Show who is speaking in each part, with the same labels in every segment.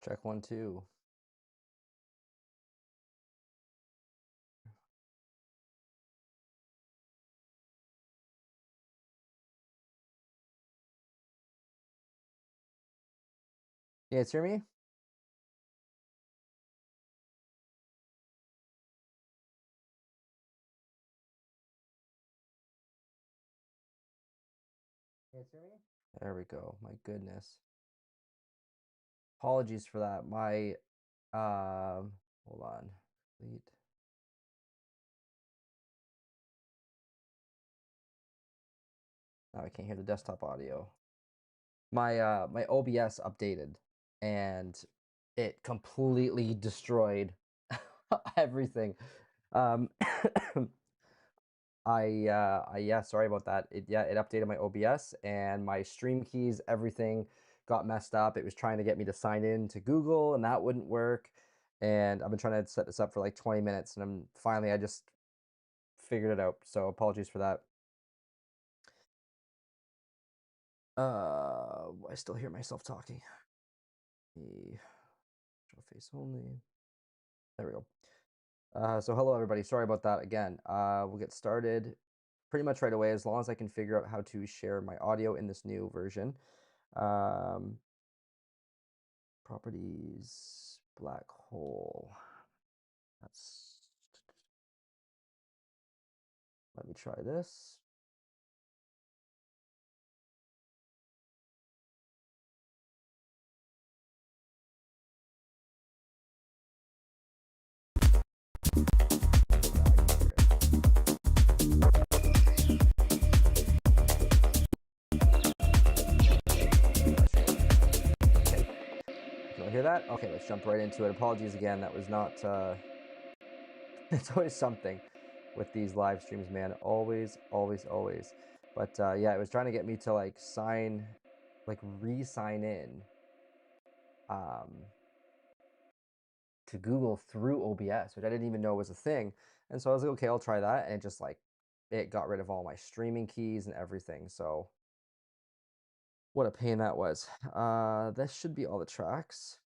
Speaker 1: Check 1, 2. You guys hear me? You guys hear me? There we go. My goodness. Apologies for that. My hold on. Delete. Now I can't hear the desktop audio. My my OBS updated and it completely destroyed everything. Yeah, sorry about that. It updated my OBS and my stream keys, everything got messed up. It was trying to get me to sign in to Google and that wouldn't work. And I've been trying to set this up for like 20 minutes and I just figured it out. So apologies for that. I still hear myself talking. Show face only. There we go. So hello everybody, sorry about that again. We'll get started pretty much right away as long as I can figure out how to share my audio in this new version. Properties, black hole. Let me try this. Hear that? Okay, let's jump right into it. Apologies again, that was not it's always something with these live streams, man. Always. But yeah, it was trying to get me to like re-sign in to Google through OBS, which I didn't even know was a thing. And so I was like, okay, I'll try that, and it just like it got rid of all my streaming keys and everything. So what a pain that was. This should be all the tracks.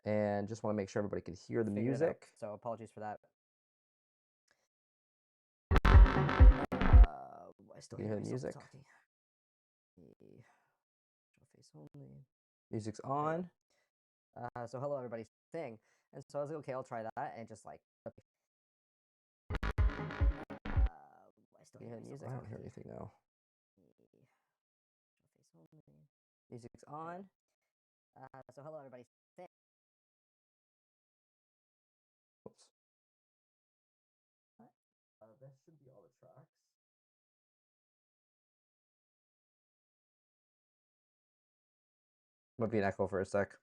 Speaker 1: And just want to make sure everybody can hear the music. So apologies for that. I still hear the music. Face only. Music's on. So hello everybody thing. And so I was like, okay, I'll try that, and just like I still hear the music. I don't hear anything now. Music's on. So hello everybody thing. Oops. That should be all the tracks. Might be an echo for a sec.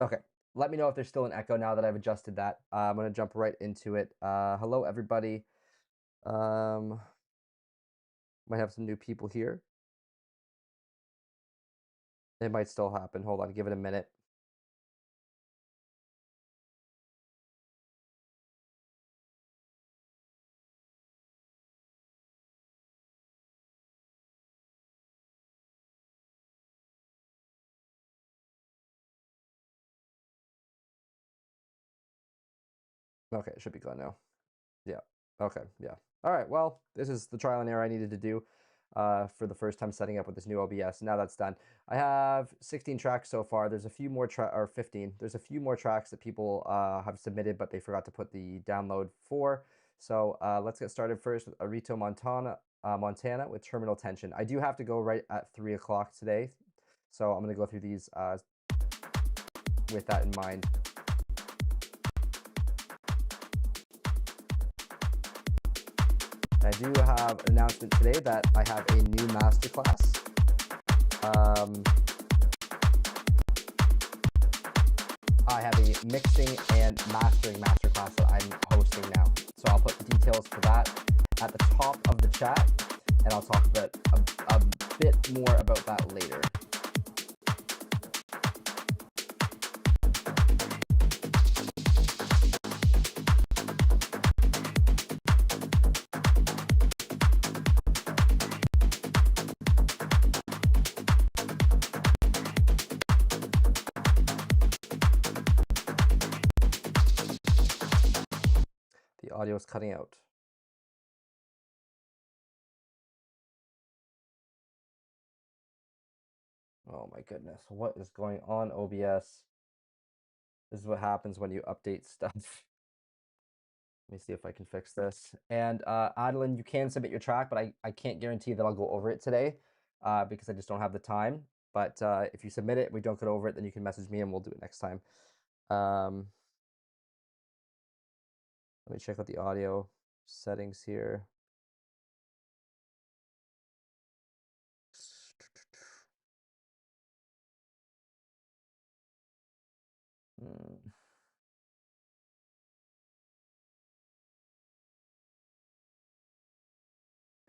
Speaker 1: Okay. Let me know if there's still an echo now that I've adjusted that. I'm going to jump right into it. Hello, everybody. Might have some new people here. It might still happen. Hold on, give it a minute. Okay, it should be gone now. Yeah. Okay. Yeah. All right. Well, this is the trial and error I needed to do for the first time setting up with this new OBS. Now that's done. I have 16 tracks so far. There's a few more or 15. There's a few more tracks that people have submitted, but they forgot to put the download for. So let's get started first with Arito, Montana with Terminal Tension. I do have to go right at 3 o'clock today. So I'm going to go through these with that in mind. I do have an announcement today that I have a new masterclass. I have a mixing and mastering masterclass that I'm hosting now. So I'll put the details for that at the top of the chat, and I'll talk about a bit more about that later. audio is cutting out. Oh my goodness, what is going on, OBS? This is what happens when you update stuff. Let me see if I can fix this. And Adeline, you can submit your track, but I can't guarantee that I'll go over it today because I just don't have the time. But if you submit it, we don't go over it, then you can message me and we'll do it next time. Let me check out the audio settings here.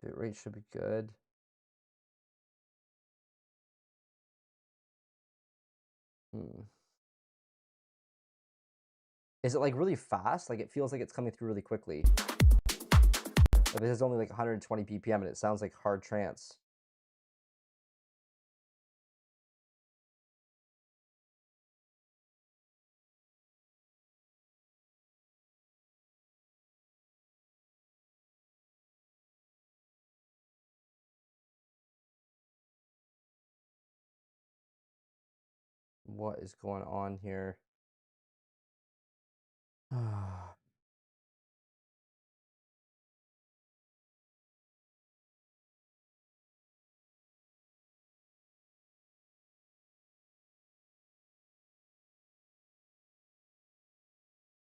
Speaker 1: Bit rate should be good. Is it like really fast? Like it feels like it's coming through really quickly. This is only like 120 BPM and it sounds like hard trance. What is going on here?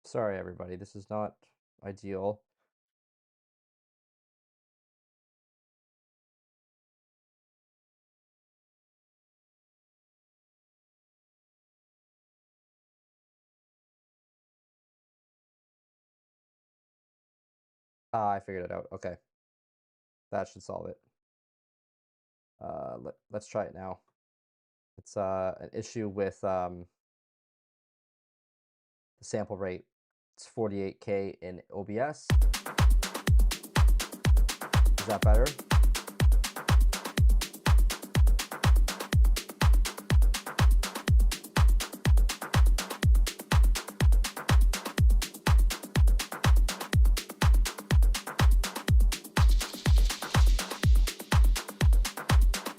Speaker 1: Sorry, everybody. This is not ideal. Ah, I figured it out. Okay. That should solve it. Let's try it now. It's an issue with the sample rate. It's 48K in OBS. Is that better?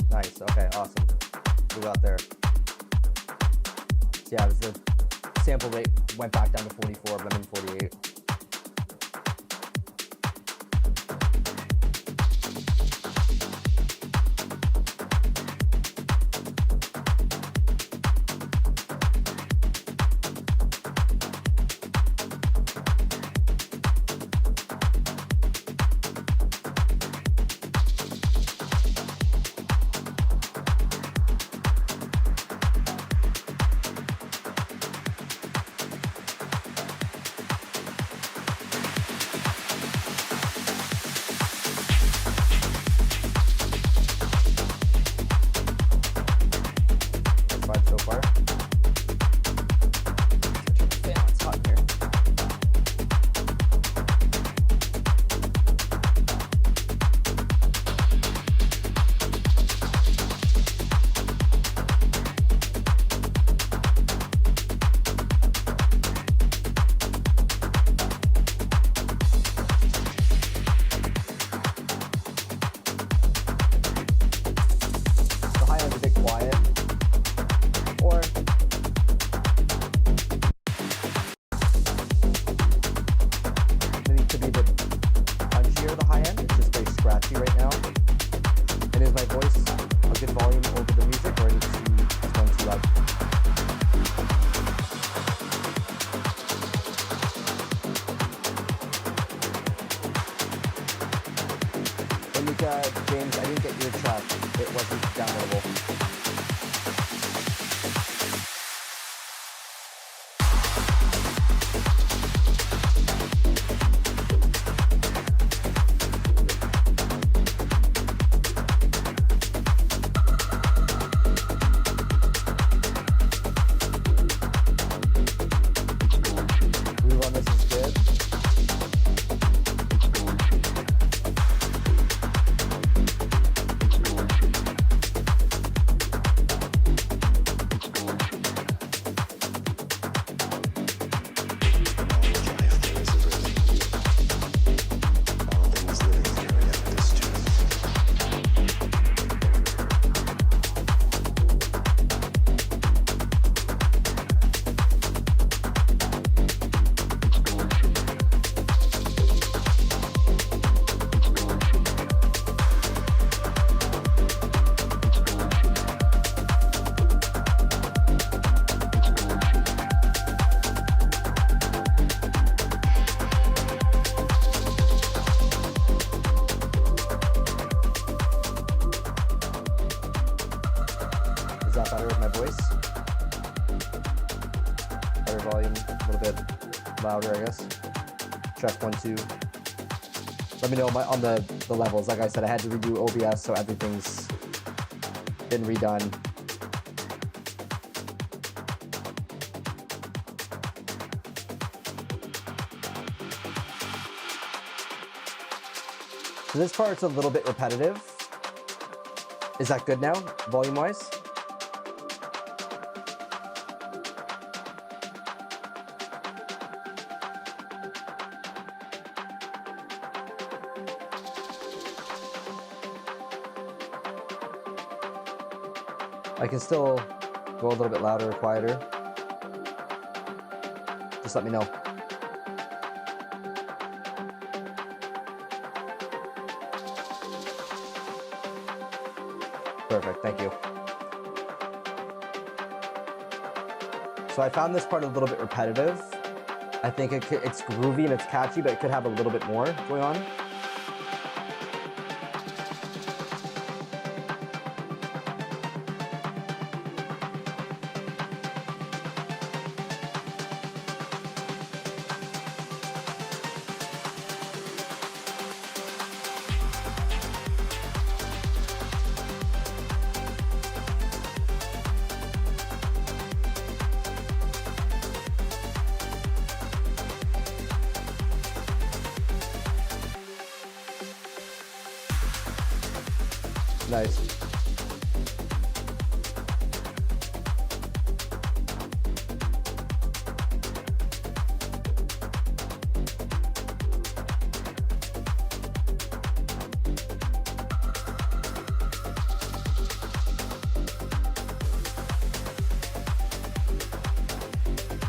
Speaker 1: Nice. Okay, awesome. We got there. So yeah, the sample rate went back down to 44, but I'm in 48. James, I didn't get your track. It wasn't downloadable. that better with my voice? Better volume, a little bit louder, I guess. Check 1, 2. Let me know on the levels. Like I said, I had to redo OBS, so everything's been redone. So this part's a little bit repetitive. Is that good now, volume-wise? I can still go a little bit louder or quieter. Just let me know. Perfect, thank you. So I found this part a little bit repetitive. I think it's groovy and it's catchy, but it could have a little bit more going on. Nice.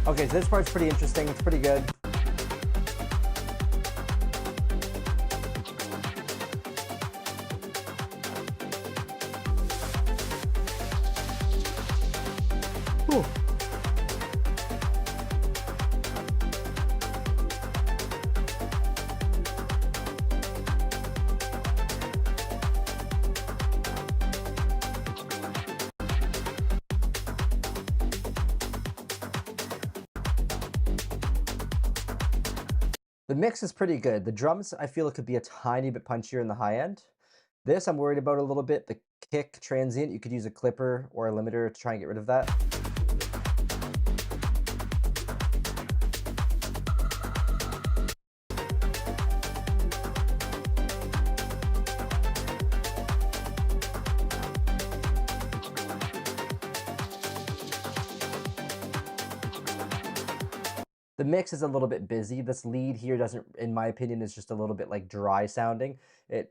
Speaker 1: Okay, so this part's pretty interesting. It's pretty good. Whew. The mix is pretty good. The drums, I feel it could be a tiny bit punchier in the high end. This, I'm worried about a little bit. The kick transient, you could use a clipper or a limiter to try and get rid of that. The mix is a little bit busy. This lead here doesn't, in my opinion, is just a little bit like dry sounding. It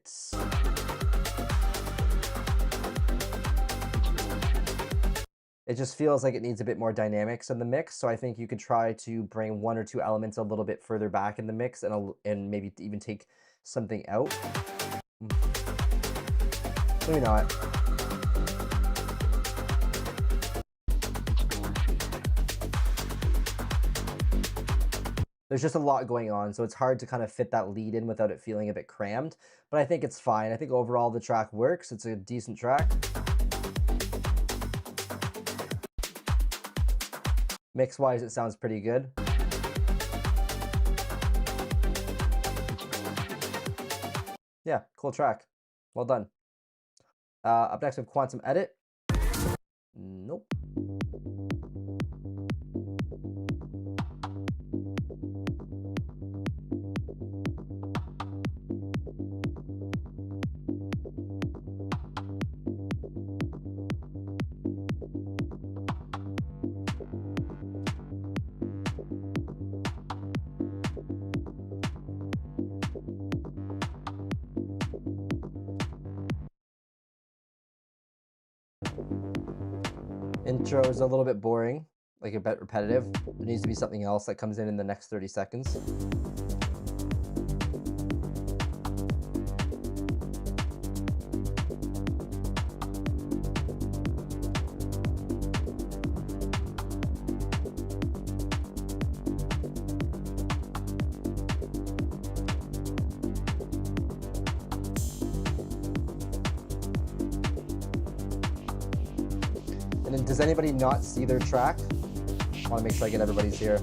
Speaker 1: just feels like it needs a bit more dynamics in the mix. So I think you could try to bring one or two elements a little bit further back in the mix and maybe even take something out. Maybe not. There's just a lot going on, so it's hard to kind of fit that lead in without it feeling a bit crammed. But I think it's fine. I think overall the track works. It's a decent track. Mix-wise, it sounds pretty good. Yeah, cool track. Well done. Up next we have Quantum Edit. Nope. Intro is a little bit boring, like a bit repetitive. There needs to be something else that comes in the next 30 seconds. And then does anybody not see their track? I want to make sure I get everybody's here.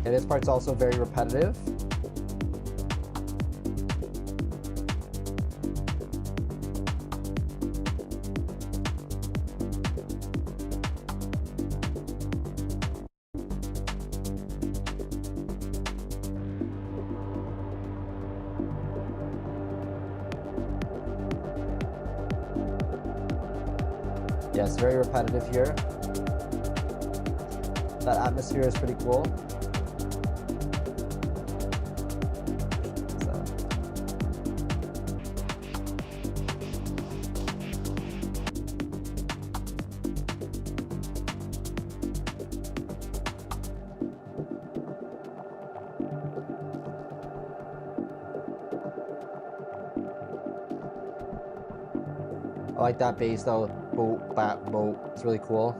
Speaker 1: Okay, this part's also very repetitive. Yes, very repetitive here. That atmosphere is pretty cool. I like that bass though. Boop, bap, boop. It's really cool.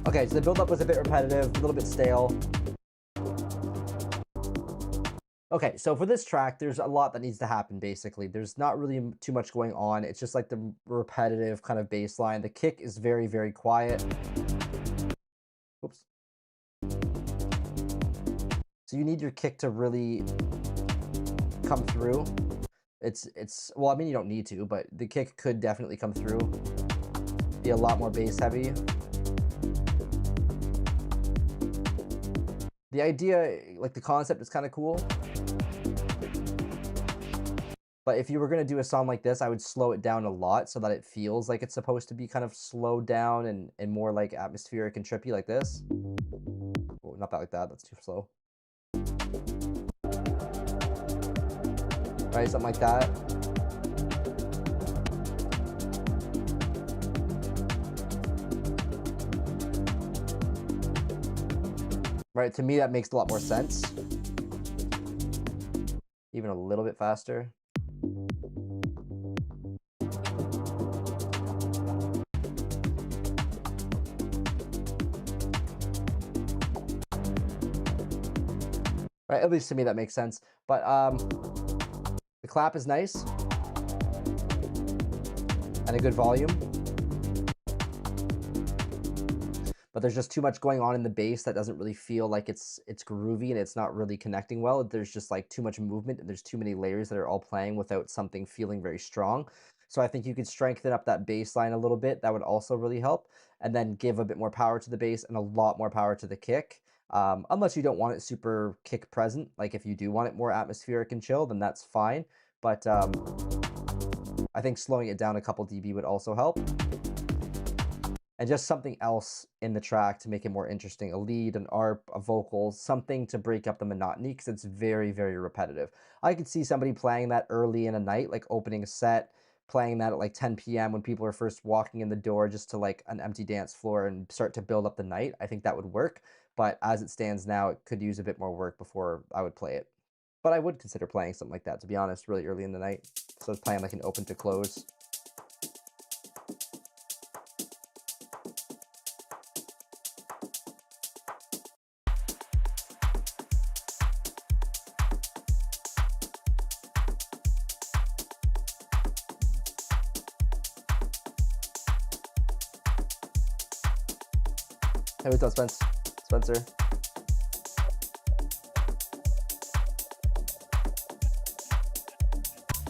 Speaker 1: Okay, so the build-up was a bit repetitive, a little bit stale. Okay, so for this track, there's a lot that needs to happen, basically. There's not really too much going on. It's just like the repetitive kind of bass line. The kick is very, very quiet. Oops. So you need your kick to really come through. Well, I mean, you don't need to, but the kick could definitely come through. Be a lot more bass heavy. The idea, like the concept is kind of cool. But if you were going to do a song like this, I would slow it down a lot so that it feels like it's supposed to be kind of slowed down and more like atmospheric and trippy like this. Oh, not that like that, that's too slow. Right, something like that. Right, to me that makes a lot more sense. Even a little bit faster. Right, at least to me that makes sense. But the clap is nice. And a good volume. But there's just too much going on in the bass that doesn't really feel like it's groovy and it's not really connecting well. There's just like too much movement and there's too many layers that are all playing without something feeling very strong. So I think you could strengthen up that bass line a little bit. That would also really help. And then give a bit more power to the bass and a lot more power to the kick. Unless you don't want it super kick present. Like if you do want it more atmospheric and chill, then that's fine. But I think slowing it down a couple dB would also help. And just something else in the track to make it more interesting. A lead, an arp, a vocal, something to break up the monotony because it's very, very repetitive. I could see somebody playing that early in a night, like opening a set, playing that at like 10 p.m. when people are first walking in the door just to like an empty dance floor and start to build up the night. I think that would work. But as it stands now, it could use a bit more work before I would play it. But I would consider playing something like that, to be honest, really early in the night. So it's playing like an open to close. Hey, what's up, Spencer?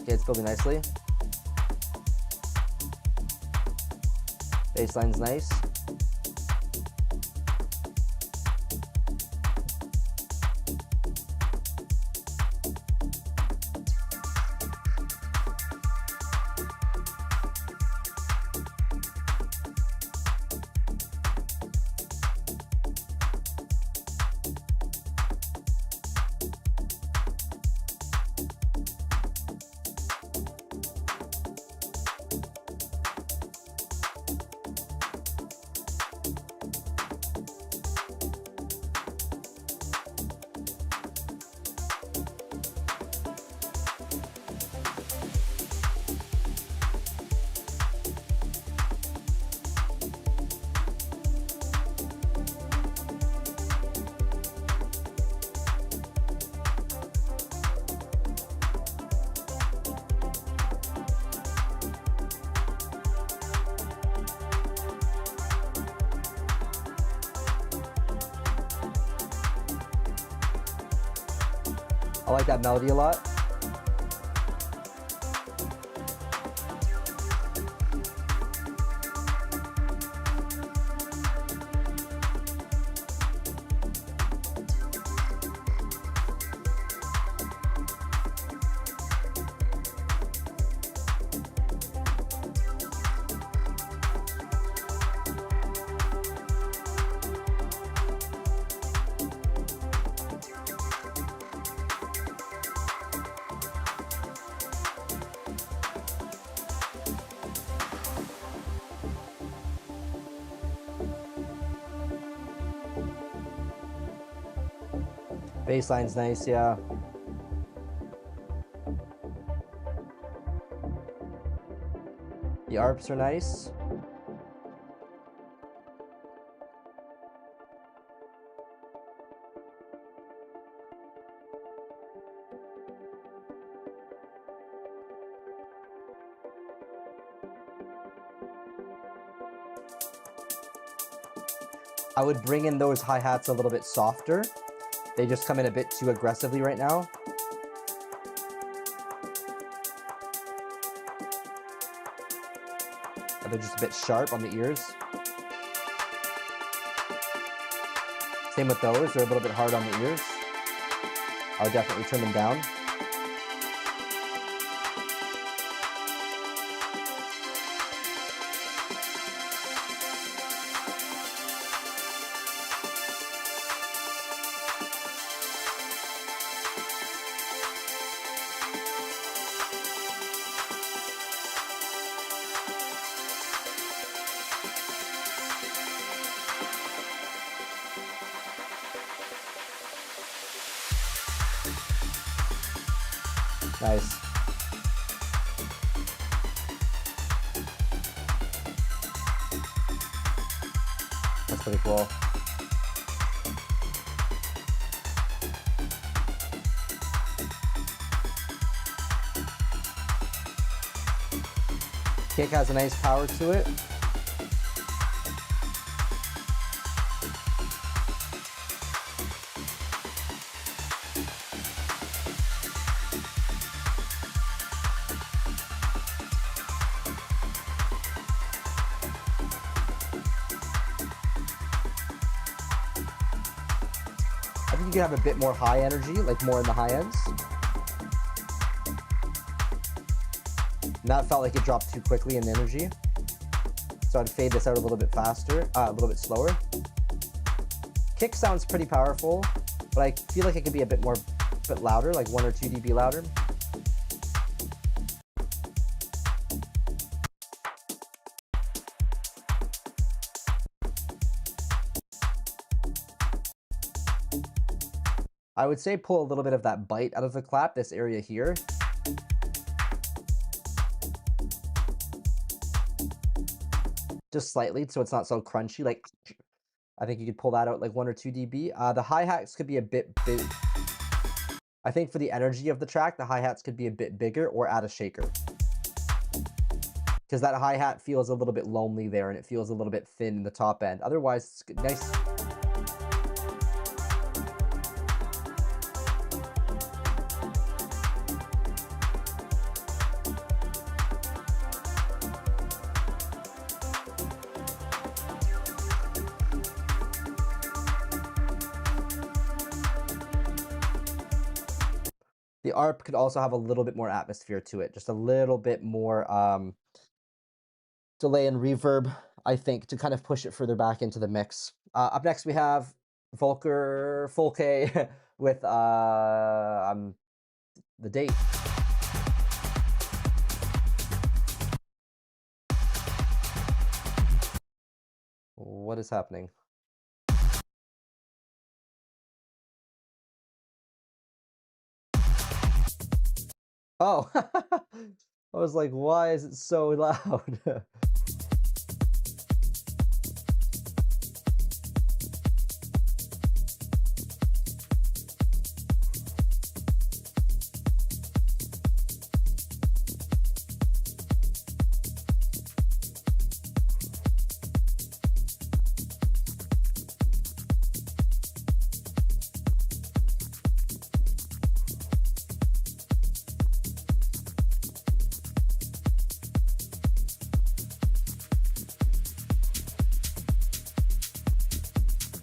Speaker 1: Okay, it's building nicely. Baseline's nice. I like that melody a lot. Bassline's nice, yeah. The ARPs are nice. I would bring in those hi-hats a little bit softer. They just come in a bit too aggressively right now. And they're just a bit sharp on the ears. Same with those, they're a little bit hard on the ears. I would definitely trim them down. Nice. That's pretty cool. Kick has a nice power to it. I think you can have a bit more high energy, like more in the high ends. And that felt like it dropped too quickly in energy. So I'd fade this out a little bit faster, a little bit slower. Kick sounds pretty powerful, but I feel like it could be a bit louder, like 1 or 2 dB louder. I would say pull a little bit of that bite out of the clap, this area here. Just slightly, so it's not so crunchy. Like, I think you could pull that out like 1 or 2 dB. The hi-hats could be a bit big. I think for the energy of the track, the hi-hats could be a bit bigger or add a shaker. because that hi-hat feels a little bit lonely there, and it feels a little bit thin in the top end. Otherwise, it's good. Nice. The ARP could also have a little bit more atmosphere to it, just a little bit more delay and reverb, I think, to kind of push it further back into the mix. Up next, we have Folke with The Date. What is happening? Oh, I was like, why is it so loud?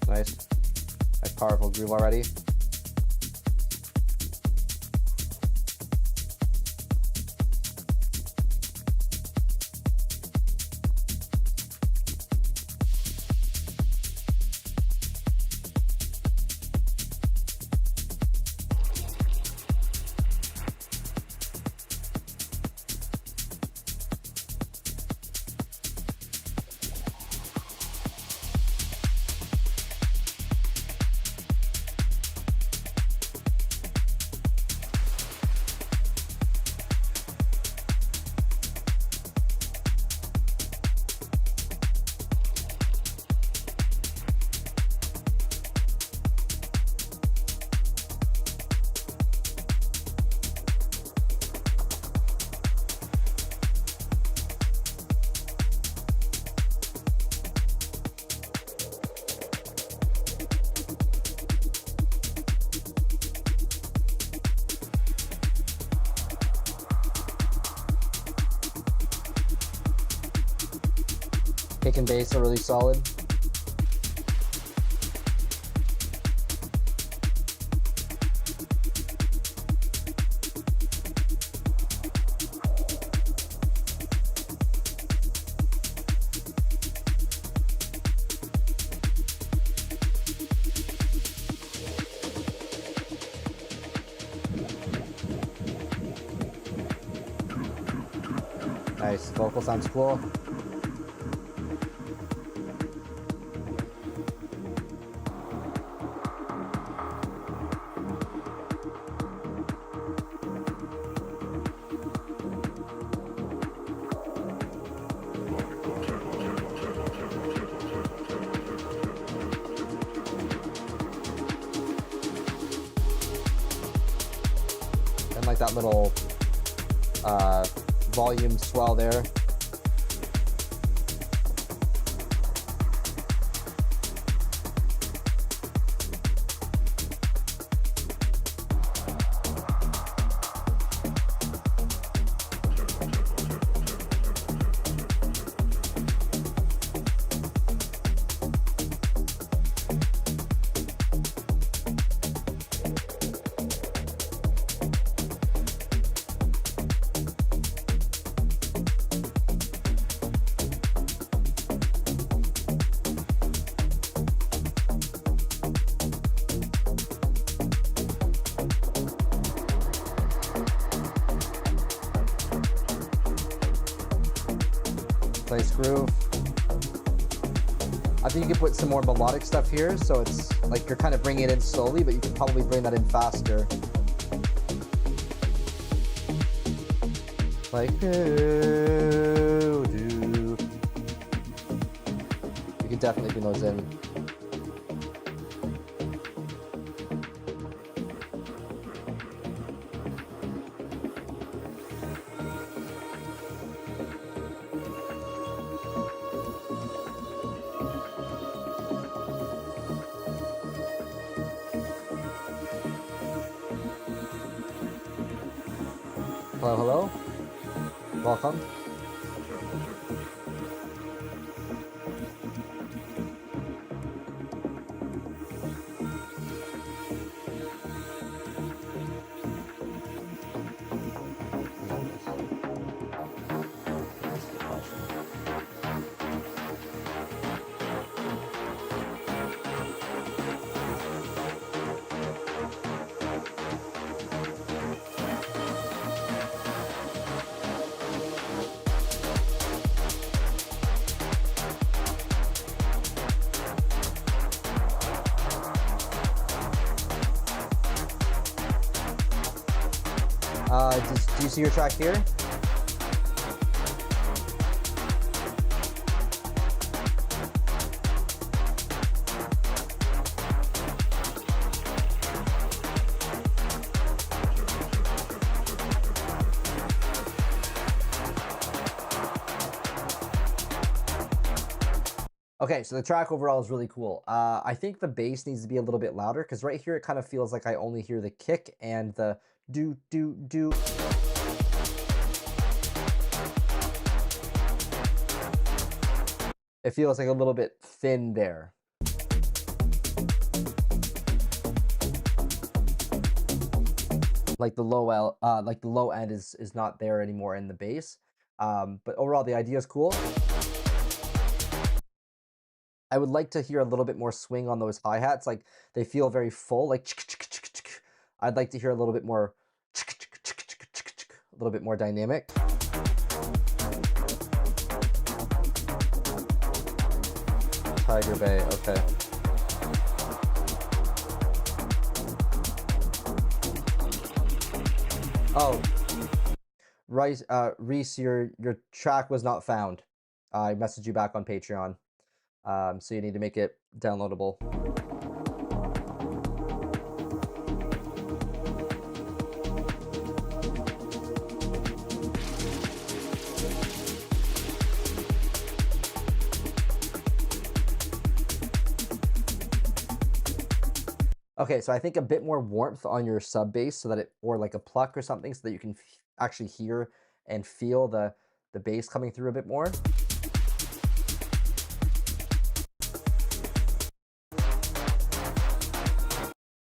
Speaker 1: Nice. Nice powerful groove already. Kick and bass are really solid. Nice, vocal sounds cool. And like that little volume swell there. Nice groove. I think you could put some more melodic stuff here, so it's like you're kind of bringing it in slowly, but you could probably bring that in faster. Like, you could definitely bring those in. Hello, hello. Welcome. Do you see your track here? Okay, so the track overall is really cool. I think the bass needs to be a little bit louder because right here it kind of feels like I only hear the kick and the do, do, do. It feels like a little bit thin there. Like the low end is not there anymore in the bass. But overall, the idea is cool. I would like to hear a little bit more swing on those hi-hats. Like they feel very full, like I'd like to hear a little bit more, a little bit more dynamic. Tiger Bay, okay. Oh, Reese, your track was not found. I messaged you back on Patreon. So you need to make it downloadable. Okay, so I think a bit more warmth on your sub bass so that it, or like a pluck or something so that you can actually hear and feel the bass coming through a bit more.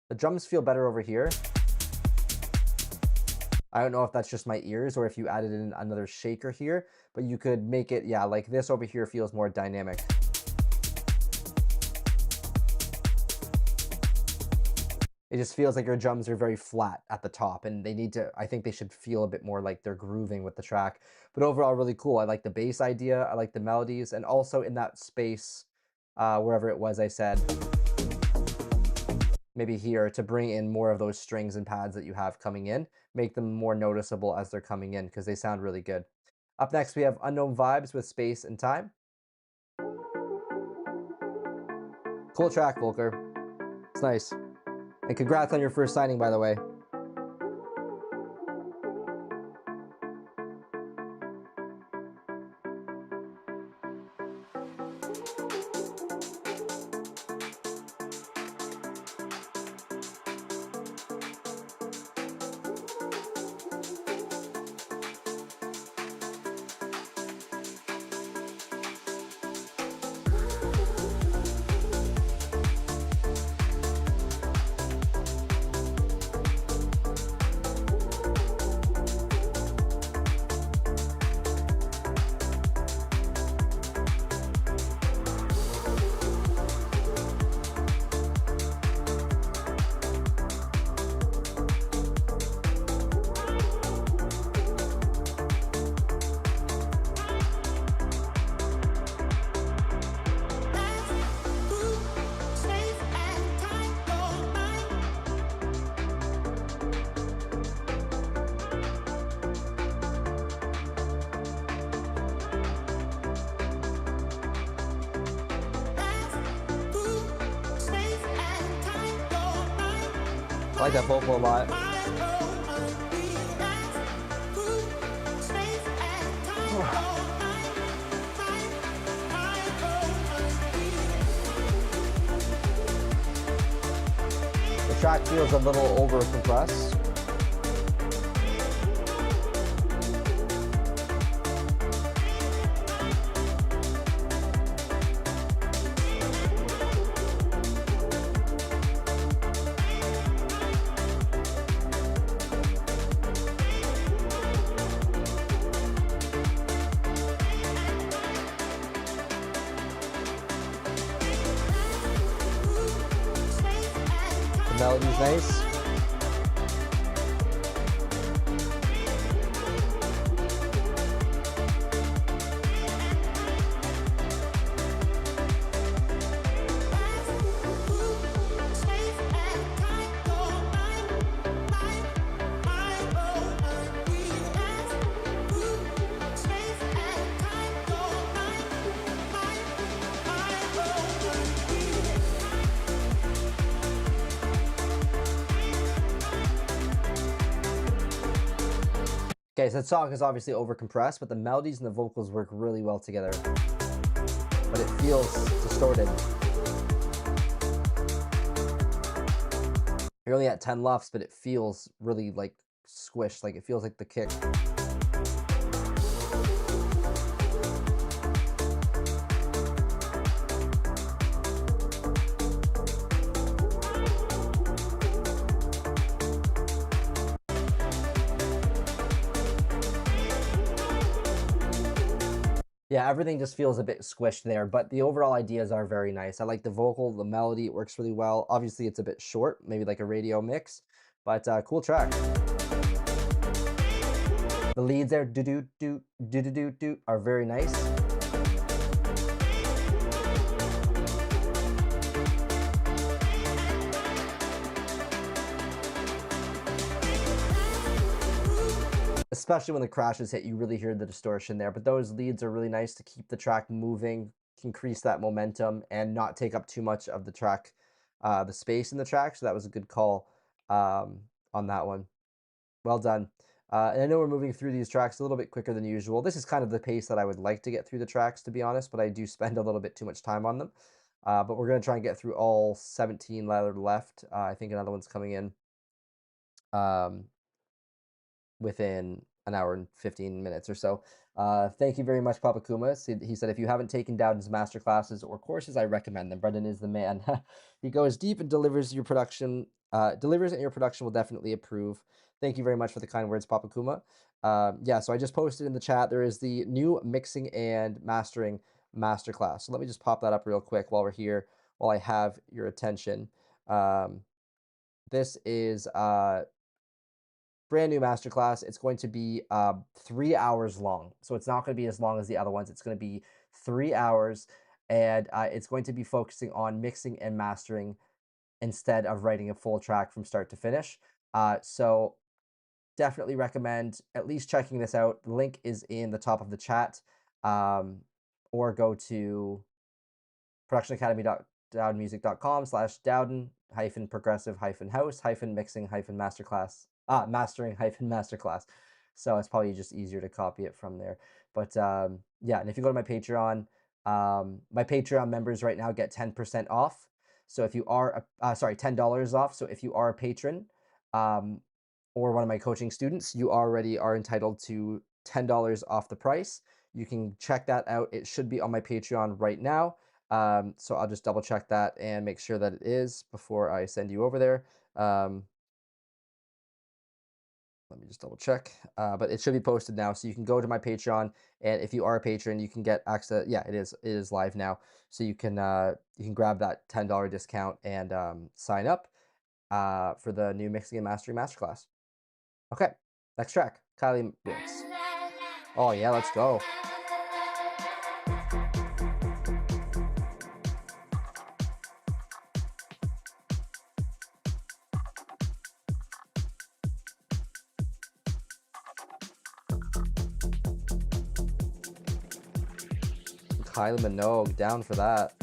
Speaker 1: The drums feel better over here. I don't know if that's just my ears or if you added in another shaker here, but you could make it, yeah, like this over here feels more dynamic. It just feels like your drums are very flat at the top and they need to, I think they should feel a bit more like they're grooving with the track. But overall, really cool. I like the bass idea. I like the melodies, and also in that space, wherever it was, I said, maybe here to bring in more of those strings and pads that you have coming in, make them more noticeable as they're coming in because they sound really good. Up next, we have Unknown Vibes with Space and Time. Cool track, Volker. It's nice. And congrats on your first signing, by the way. I like that vocal a lot. The track feels a little over compressed. melody's nice. Okay, so that song is obviously over-compressed, but the melodies and the vocals work really well together. But it feels distorted. You're only at 10 lufs, but it feels really like squished, like it feels like the kick. Yeah, everything just feels a bit squished there, but the overall ideas are very nice. I like the vocal, the melody, it works really well. Obviously, it's a bit short, maybe like a radio mix, but cool track. The leads there, do-do-do, are very nice. Especially when the crashes hit, you really hear the distortion there. But those leads are really nice to keep the track moving, increase that momentum, and not take up too much of the track, the space in the track. So that was a good call on that one. Well done. And I know we're moving through these tracks a little bit quicker than usual. This is kind of the pace that I would like to get through the tracks, to be honest, but I do spend a little bit too much time on them. But we're going to try and get through all 17 left. I think another one's coming in within an hour and 15 minutes or so. Thank you very much, Papa Kuma. He said, if you haven't taken Dowden's masterclasses or courses, I recommend them. Brendan is the man. He goes deep and delivers your production, delivers and your production will definitely approve. Thank you very much for the kind words, Papa Kuma. Yeah, so I just posted in the chat, there is the new mixing and mastering masterclass. So let me just pop that up real quick while we're here, while I have your attention. This is brand new masterclass. It's going to be 3 hours long. So it's not going to be as long as the other ones. It's going to be 3 hours, and it's going to be focusing on mixing and mastering instead of writing a full track from start to finish. So definitely recommend at least checking this out. The link is in the top of the chat, or go to productionacademy.dowdenmusic.com/Dowden-progressive-house-mixing-masterclass. Mastering-masterclass. So it's probably just easier to copy it from there. But yeah, and if you go to my Patreon, my Patreon members right now get 10% off. So if you are, sorry, $10 off. So if you are a patron or one of my coaching students, you already are entitled to $10 off the price. You can check that out. It should be on my Patreon right now. So I'll just double check that and make sure that it is before I send you over there. Let me just double check, but it should be posted now. So you can go to my Patreon, and if you are a patron, you can get access. Yeah, it is live now. So you can grab that $10 discount and sign up for the new mixing and mastering masterclass. Okay, next track, Kylie Mix. Oh yeah, let's go. Kylie Minogue, down for that.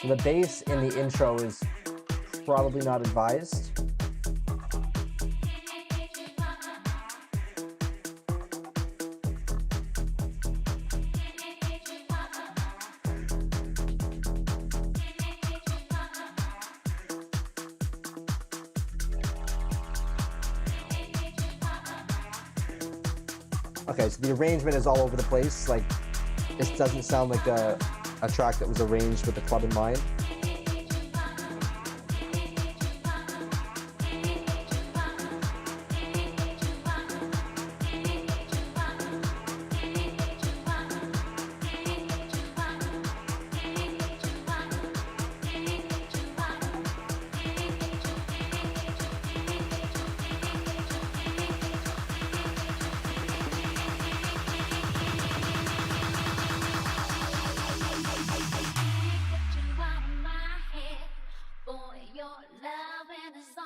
Speaker 1: The bass in the intro is probably not advised. Okay, so the arrangement is all over the place. Like, this doesn't sound like a track that was arranged with the club in mind.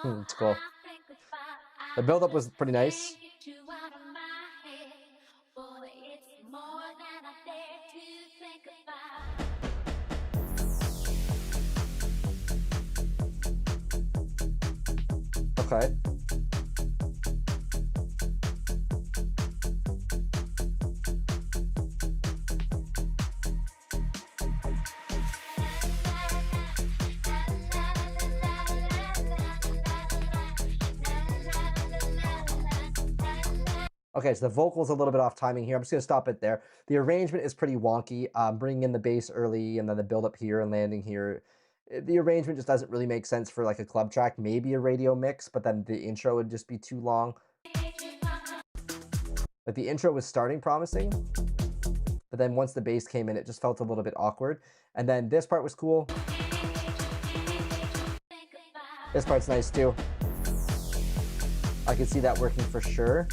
Speaker 1: It's cool. The build-up was pretty nice. Okay. Okay, so the vocal's a little bit off timing here. I'm just going to stop it there. The arrangement is pretty wonky. Bringing in the bass early and then the build up here and landing here. The arrangement just doesn't really make sense for like a club track, maybe a radio mix, but then the intro would just be too long. Like the intro was starting promising, but then once the bass came in, it just felt a little bit awkward. And then this part was cool. This part's nice too. I can see that working for sure.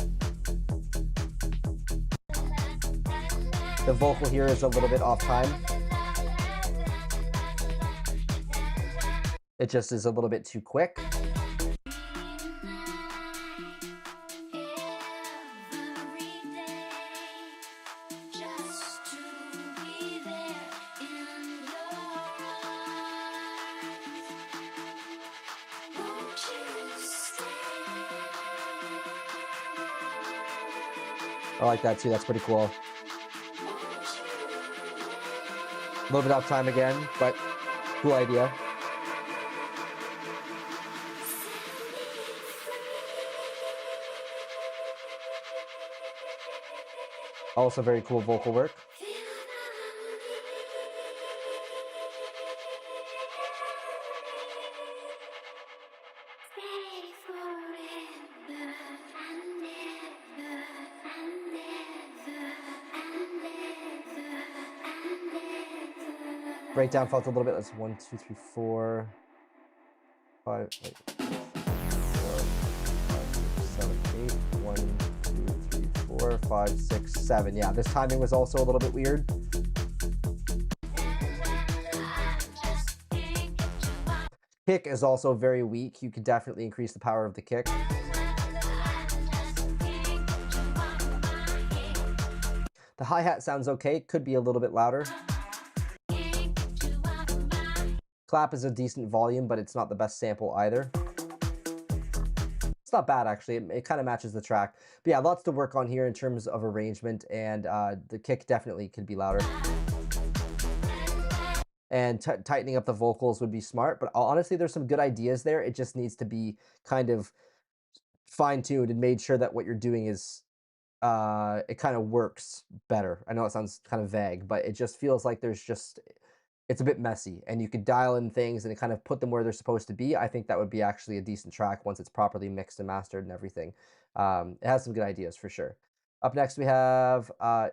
Speaker 1: The vocal here is a little bit off time. It just is a little bit too quick. I like that too, that's pretty cool. A little bit off time again, but cool idea. Also very cool vocal work. Breakdown felt a little bit. That's 1, 2, 3, 4, 5, 4, 5, 6, 7, 8. 1, 2, 3, 4, 5, 6, 7. Yeah, this timing was also a little bit weird. Kick is also very weak. You could definitely increase the power of the kick. The hi-hat sounds okay. Could be a little bit louder. Clap is a decent volume, but it's not the best sample either. It's not bad, actually. It kind of matches the track. But yeah, lots to work on here in terms of arrangement, and the kick definitely could be louder. And tightening up the vocals would be smart, but honestly, there's some good ideas there. It just needs to be kind of fine-tuned and made sure that what you're doing is, it kind of works better. I know it sounds kind of vague, but it just feels like it's a bit messy, and you could dial in things and kind of put them where they're supposed to be. I think that would be actually a decent track once it's properly mixed and mastered and everything. It has some good ideas for sure. Up next, we have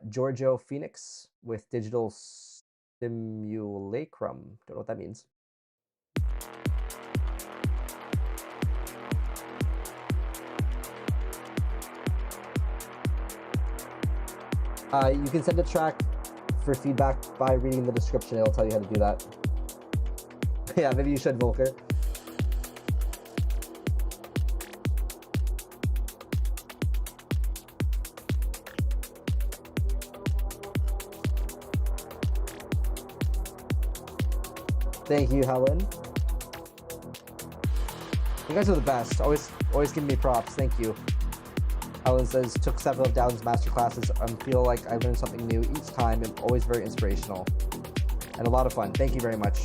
Speaker 1: Giorgio Phoenix with Digital Simulacrum. Don't know what that means. You can send a track for feedback by reading the description. It'll tell you how to do that. Yeah, maybe you should, Volker. Thank you, Helen. You guys are the best. Always giving me props. Thank you. Helen says, took several of Dowden's Masterclasses. I feel like I learned something new each time and always very inspirational. And a lot of fun. Thank you very much.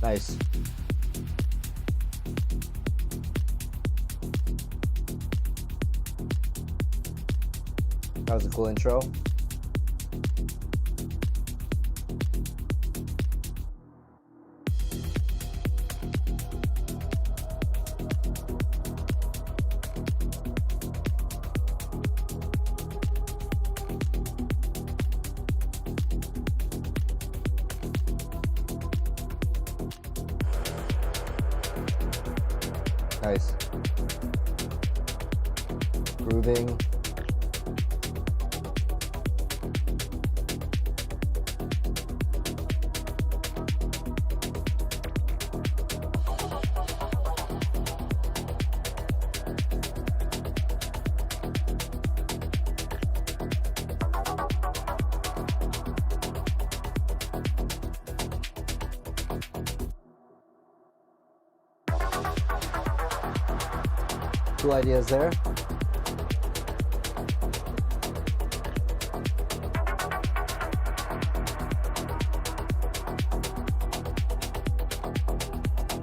Speaker 1: Nice. That was a cool intro. Nice. Grooving. Cool ideas there.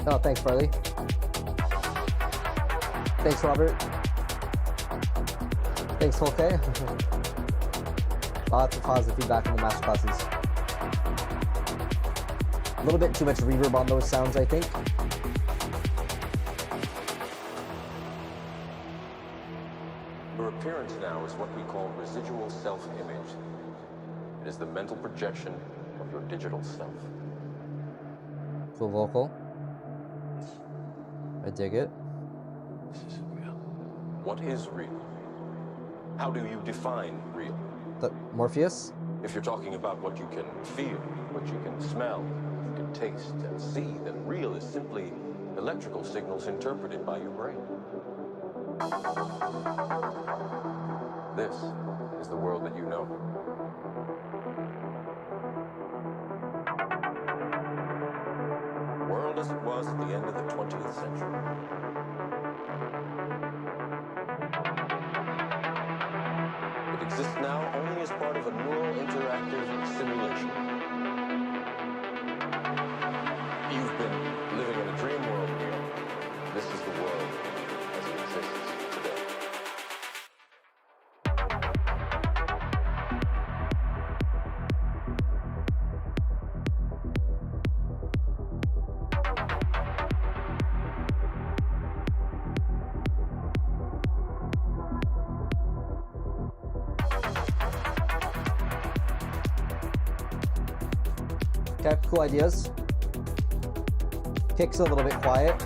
Speaker 1: Oh, thanks, Farley. Thanks, Robert. Thanks, Folke. Lots of positive feedback in the masterclasses. A little bit too much reverb on those sounds, I think.
Speaker 2: Your appearance now is what we call residual self-image. It is the mental projection of your digital self.
Speaker 1: Cool vocal. I dig it.
Speaker 2: This is real. What is real? How do you define real?
Speaker 1: The Morpheus?
Speaker 2: If you're talking about what you can feel, what you can smell, you can taste and see, then real is simply electrical signals interpreted by your brain. This is the world that you know. The world as it was at the end of the 20th century. It exists now only as part of a neural interactive simulation. You've been living in a dream world here. This is the world as it exists today.
Speaker 1: Okay, cool ideas. Kick's a little bit quiet.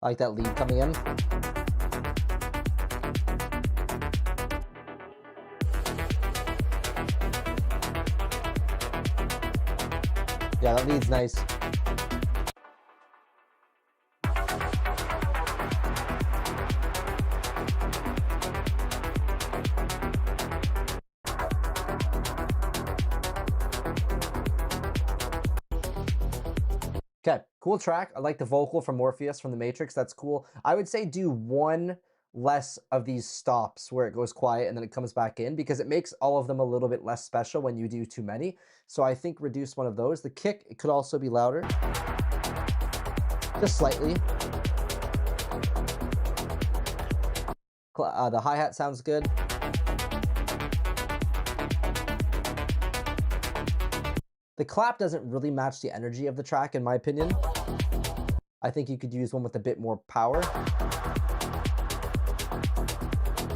Speaker 1: I like that lead coming in. Yeah, that lead's nice. Okay, cool track. I like the vocal from Morpheus from the Matrix. That's cool. I would say do one less of these stops where it goes quiet and then it comes back in, because it makes all of them a little bit less special when you do too many. So I think reduce one of those. The kick, it could also be louder. Just slightly. The hi-hat sounds good. The clap doesn't really match the energy of the track, in my opinion. I think you could use one with a bit more power.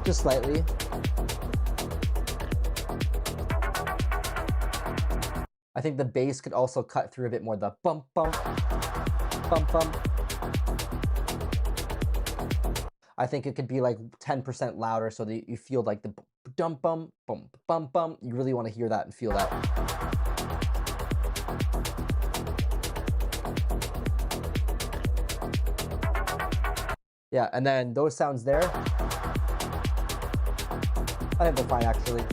Speaker 1: Just slightly. I think the bass could also cut through a bit more, the bump, bump, bump, bump. I think it could be like 10% louder so that you feel like the dump, bump, bump, bump, bump. You really want to hear that and feel that. Yeah, and then those sounds there, I think they're fine actually.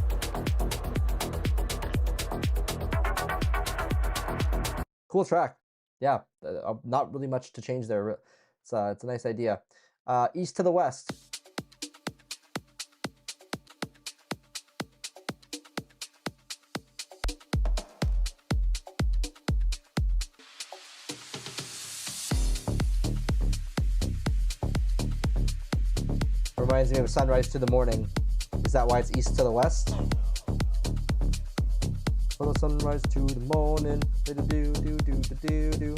Speaker 1: Cool track. Yeah, not really much to change there. It's a nice idea. East to the west. Reminds me of sunrise to the morning. Is that why it's east to the west? From the sunrise to the morning. Do do do do do do do.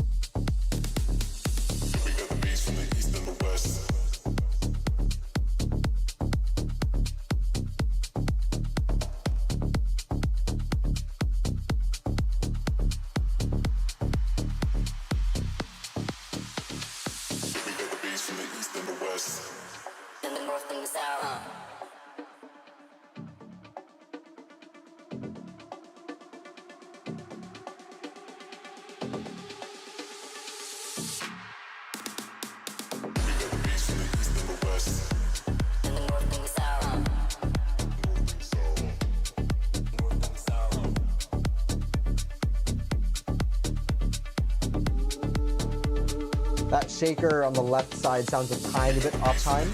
Speaker 1: shaker on the left side sounds a tiny bit off time.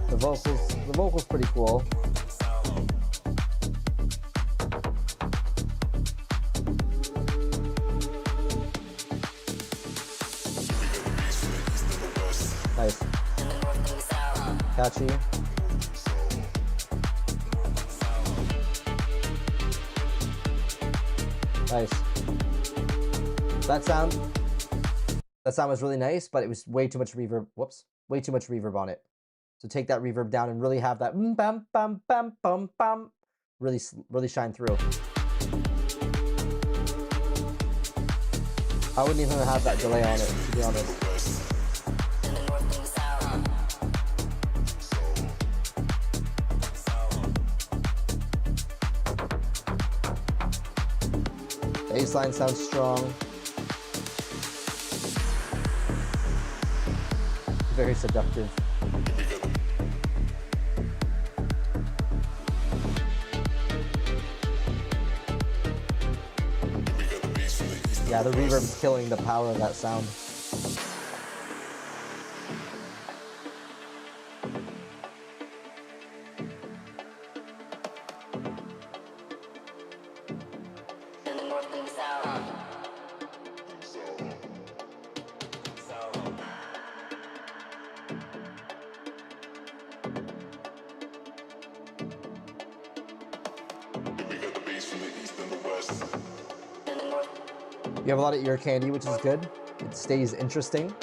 Speaker 1: The vocals pretty cool. Nice. Catchy. Nice. That sound was really nice, but it was way too much reverb. Whoops. Way too much reverb on it. So take that reverb down and really have that bam bam bam bam bam really shine through. I wouldn't even have that delay on it, to be honest. The bass line sounds strong. Very seductive. Yeah, the reverb's killing the power of that sound. You have a lot of ear candy, which is good. It stays interesting.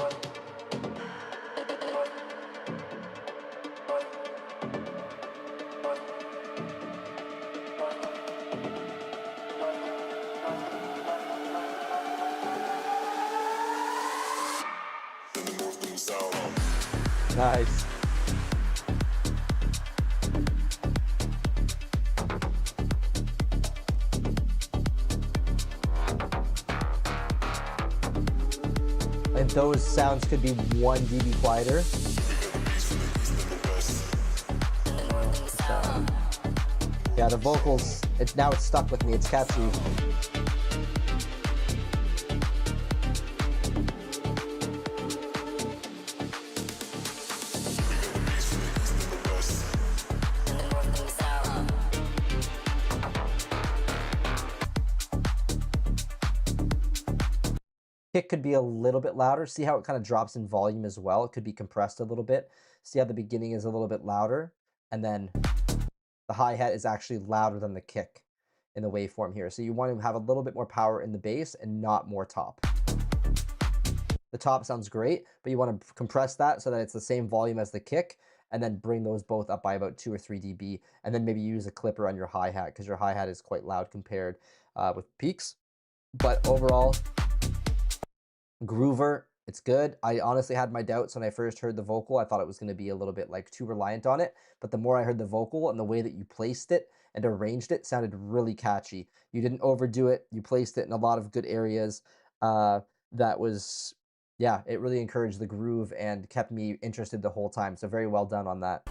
Speaker 1: Nice. And those sounds could be 1 dB quieter. Yeah, the vocals, now it's stuck with me, it's catchy. Kick could be a little bit louder. See how it kind of drops in volume as well? It could be compressed a little bit. See how the beginning is a little bit louder? And then the hi-hat is actually louder than the kick in the waveform here. So you want to have a little bit more power in the bass and not more top. The top sounds great, but you want to compress that so that it's the same volume as the kick, and then bring those both up by about 2 or 3 dB, and then maybe use a clipper on your hi-hat because your hi-hat is quite loud compared with peaks. But overall, groover, it's good. I honestly had my doubts when I first heard the vocal. I thought it was going to be a little bit like too reliant on it, but the more I heard the vocal and the way that you placed it and arranged it sounded really catchy. You didn't overdo it. You placed it in a lot of good areas. That was, yeah, it really encouraged the groove and kept me interested the whole time. So very well done on that.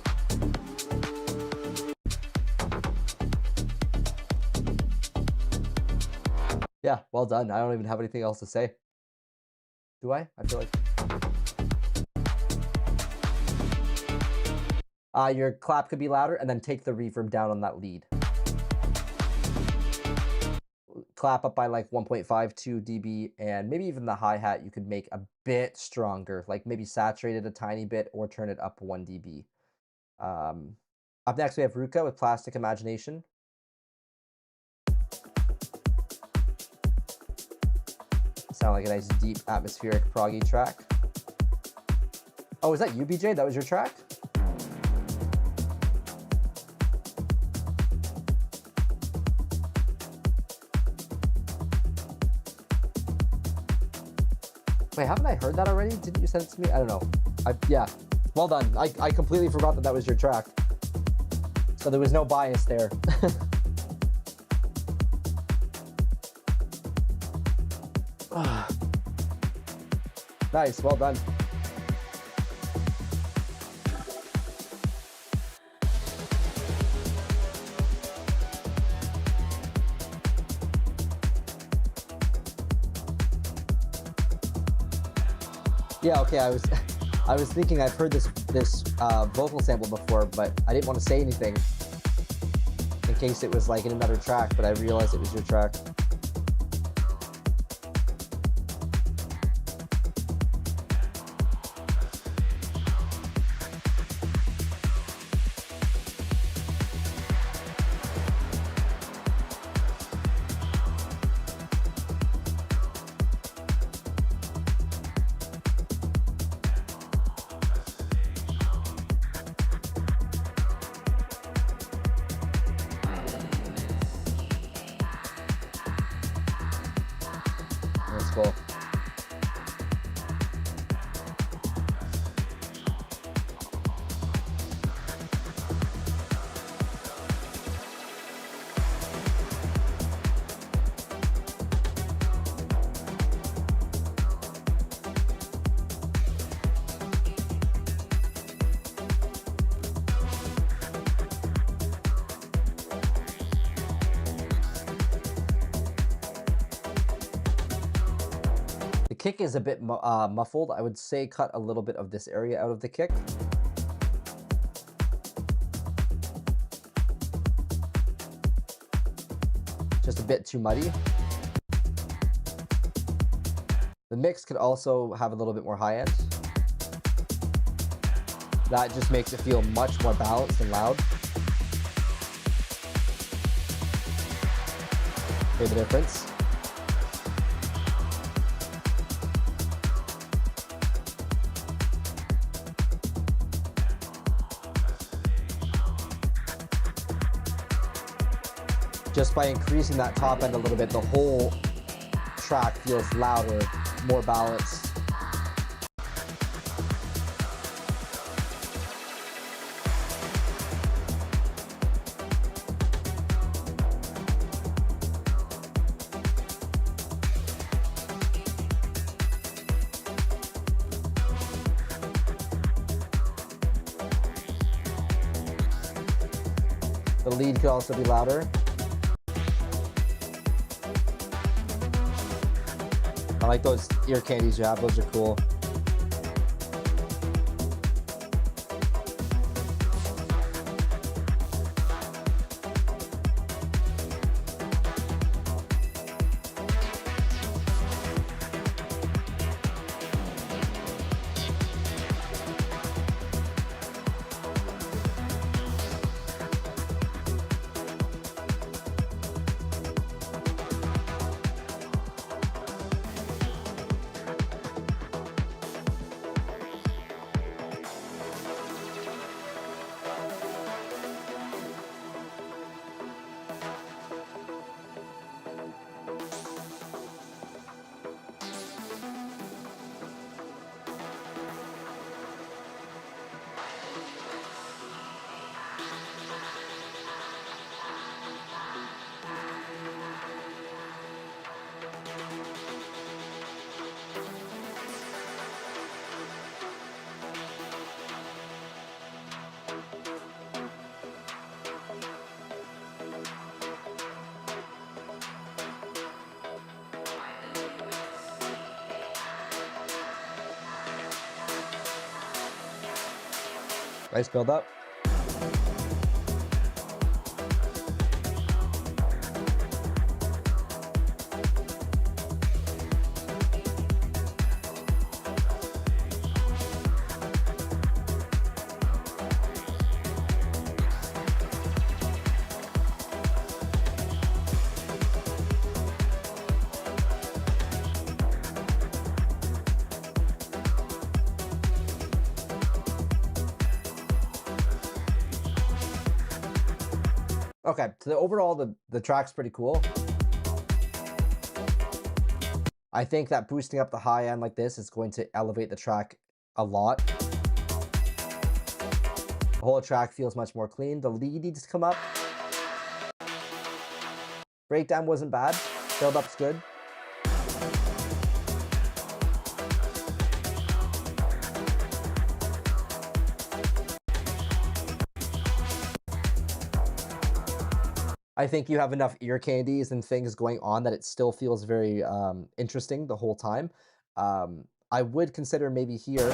Speaker 1: Yeah, well done. I don't even have anything else to say. Do I? I feel like your clap could be louder, and then take the reverb down on that lead. Clap up by like 1.52 dB, and maybe even the hi-hat you could make a bit stronger, like maybe saturate it a tiny bit or turn it up 1 dB. Up next, we have Ruka with Plastic Imagination. Sound like a nice, deep, atmospheric, proggy track. Oh, is that you, BJ? That was your track? Wait, haven't I heard that already? Didn't you send it to me? I don't know. Yeah, well done. I completely forgot that that was your track. So there was no bias there. Nice, well done. Yeah, okay, I was I was thinking I've heard this vocal sample before, but I didn't want to say anything in case it was like in another track, but I realized it was your track. That's cool. The kick is a bit muffled. I would say cut a little bit of this area out of the kick. Just a bit too muddy. The mix could also have a little bit more high end. That just makes it feel much more balanced and loud. Hear the difference? Just by increasing that top end a little bit, the whole track feels louder, more balanced. The lead could also be louder. I like those ear candies you have, those are cool. Nice build up. Okay, so overall, the track's pretty cool. I think that boosting up the high end like this is going to elevate the track a lot. The whole track feels much more clean. The lead needs to come up. Breakdown wasn't bad. Build up's good. I think you have enough ear candies and things going on that it still feels very interesting the whole time. I would consider maybe here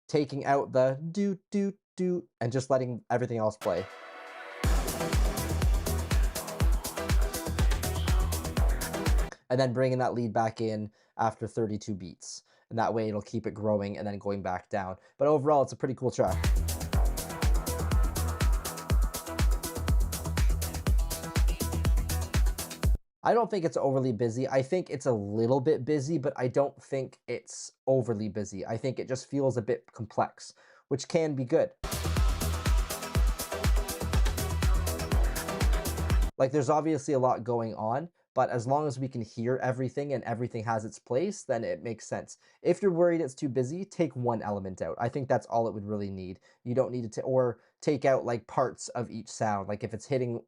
Speaker 1: taking out the do, do, do, and just letting everything else play. And then bringing that lead back in after 32 beats. And that way it'll keep it growing and then going back down. But overall, it's a pretty cool track. I don't think it's overly busy. I think it's a little bit busy, but I don't think it's overly busy. I think it just feels a bit complex, which can be good. Like, there's obviously a lot going on, but as long as we can hear everything and everything has its place, then it makes sense. If you're worried it's too busy, take one element out. I think that's all it would really need. You don't need to, or take out like parts of each sound. Like if it's hitting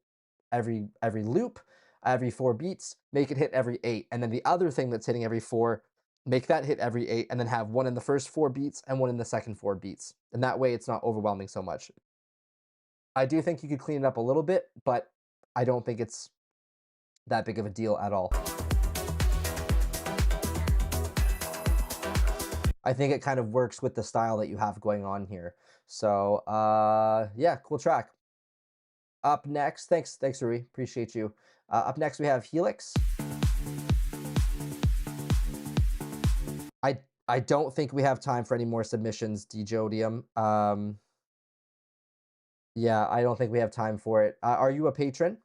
Speaker 1: every loop, every 4 beats, make it hit every 8. And then the other thing that's hitting every 4, make that hit every 8, and then have one in the first 4 beats and one in the second 4 beats. And that way it's not overwhelming so much. I do think you could clean it up a little bit, but I don't think it's that big of a deal at all. I think it kind of works with the style that you have going on here. So yeah, cool track. Up next, thanks Rui, appreciate you. Up next we have Helix. I don't think we have time for any more submissions, Djodium. Yeah, I don't think we have time for it. Are you a patron?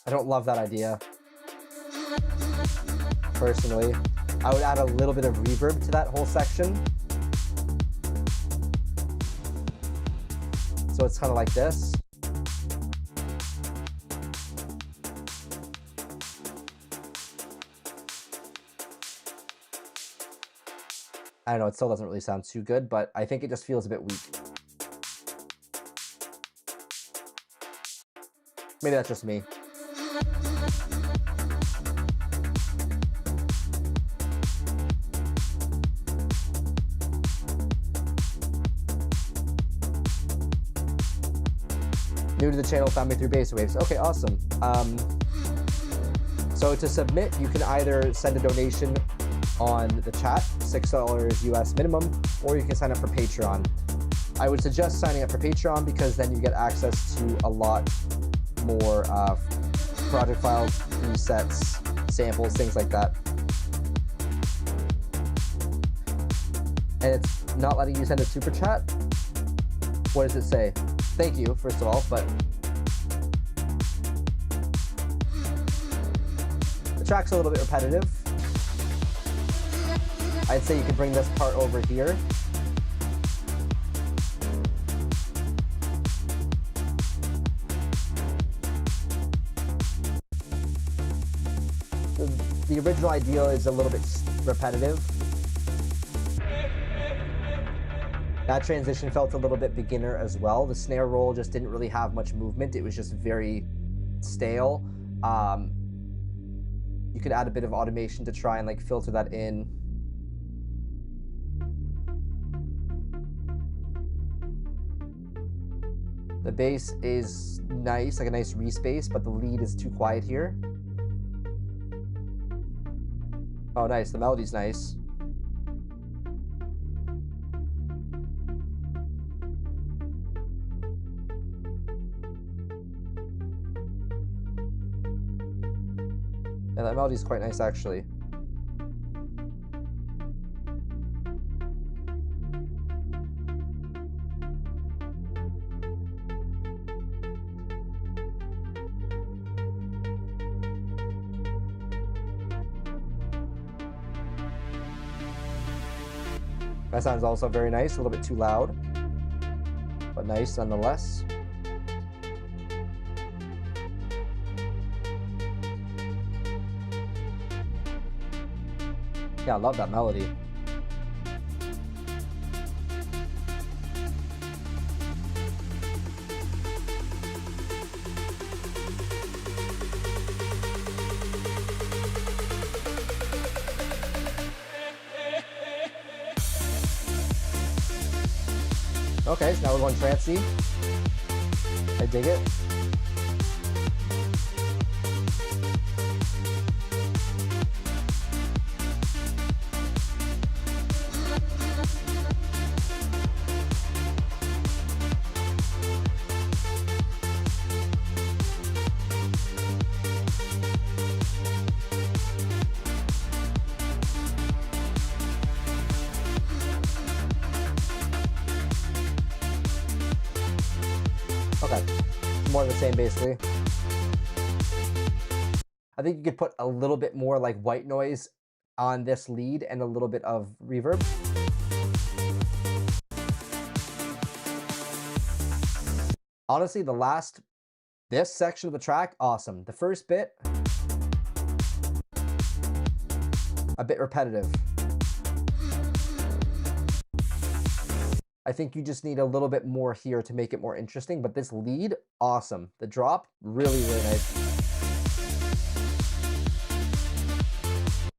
Speaker 1: I don't love that idea. Personally, I would add a little bit of reverb to that whole section. So it's kind of like this. I don't know, it still doesn't really sound too good, but I think it just feels a bit weak. Maybe that's just me. New to the channel, found me through Base Waves. Okay, awesome. So to submit, you can either send a donation on the chat, $6 US minimum, or you can sign up for Patreon. I would suggest signing up for Patreon because then you get access to a lot more project files, presets, samples, things like that. And it's not letting you send a super chat. What does it say? Thank you, first of all, but the track's a little bit repetitive. I'd say you could bring this part over here. The original idea is a little bit repetitive. That transition felt a little bit beginner as well. The snare roll just didn't really have much movement. It was just very stale. You could add a bit of automation to try and like filter that in. The bass is nice, like a nice respace, but the lead is too quiet here. Oh, nice. The melody's nice. Yeah, that melody's quite nice, actually. That sounds also very nice, a little bit too loud, but nice nonetheless. Yeah, I love that melody. Okay, so now we're going trancey. I dig it. Okay, more of the same basically. I think you could put a little bit more like white noise on this lead and a little bit of reverb. Honestly, this section of the track, awesome. The first bit, a bit repetitive. I think you just need a little bit more here to make it more interesting, but this lead, awesome. The drop, really, really nice.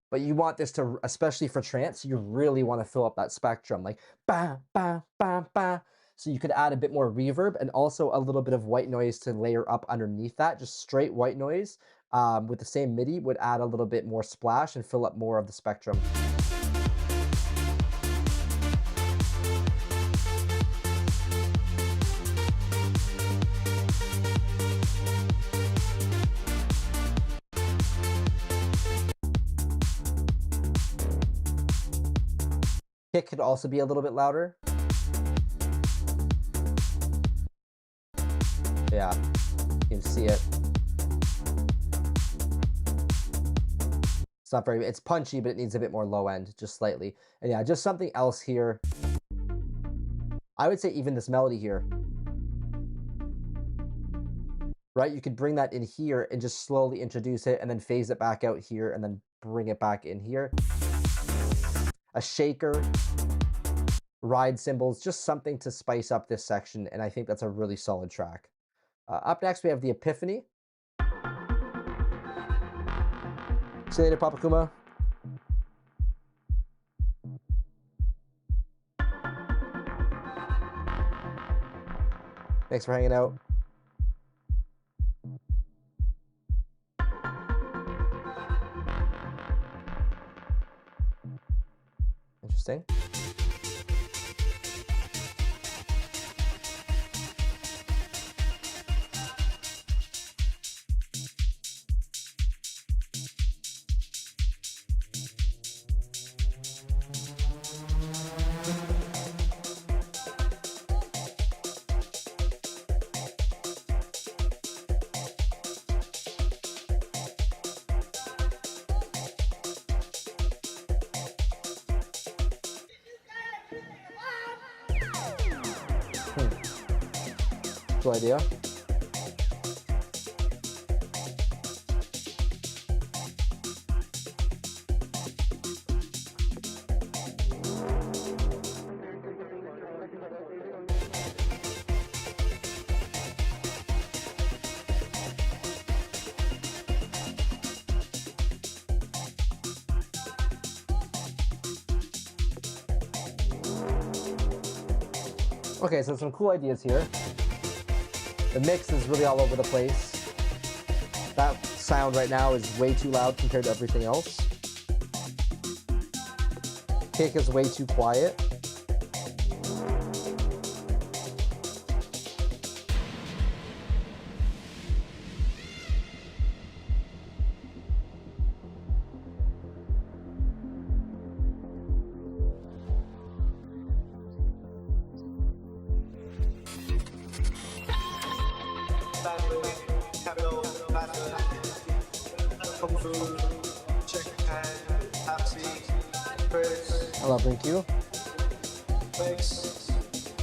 Speaker 1: But you want this to, especially for trance, you really want to fill up that spectrum, like ba, ba, ba, ba. So you could add a bit more reverb and also a little bit of white noise to layer up underneath that. Just straight white noise with the same MIDI would add a little bit more splash and fill up more of the spectrum. Kick could also be a little bit louder. Yeah, you can see it. It's not very, it's punchy, but it needs a bit more low end, just slightly. And yeah, just something else here. I would say even this melody here, right? You could bring that in here and just slowly introduce it and then phase it back out here and then bring it back in here. A shaker, ride cymbals, just something to spice up this section, and I think that's a really solid track. Up next, we have the Epiphany. See you later, Papa Kuma. Thanks for hanging out. Interesting. Cool idea. Okay, so some cool ideas here. The mix is really all over the place. That sound right now is way too loud compared to everything else. Kick is way too quiet. Hello, thank you.
Speaker 3: bass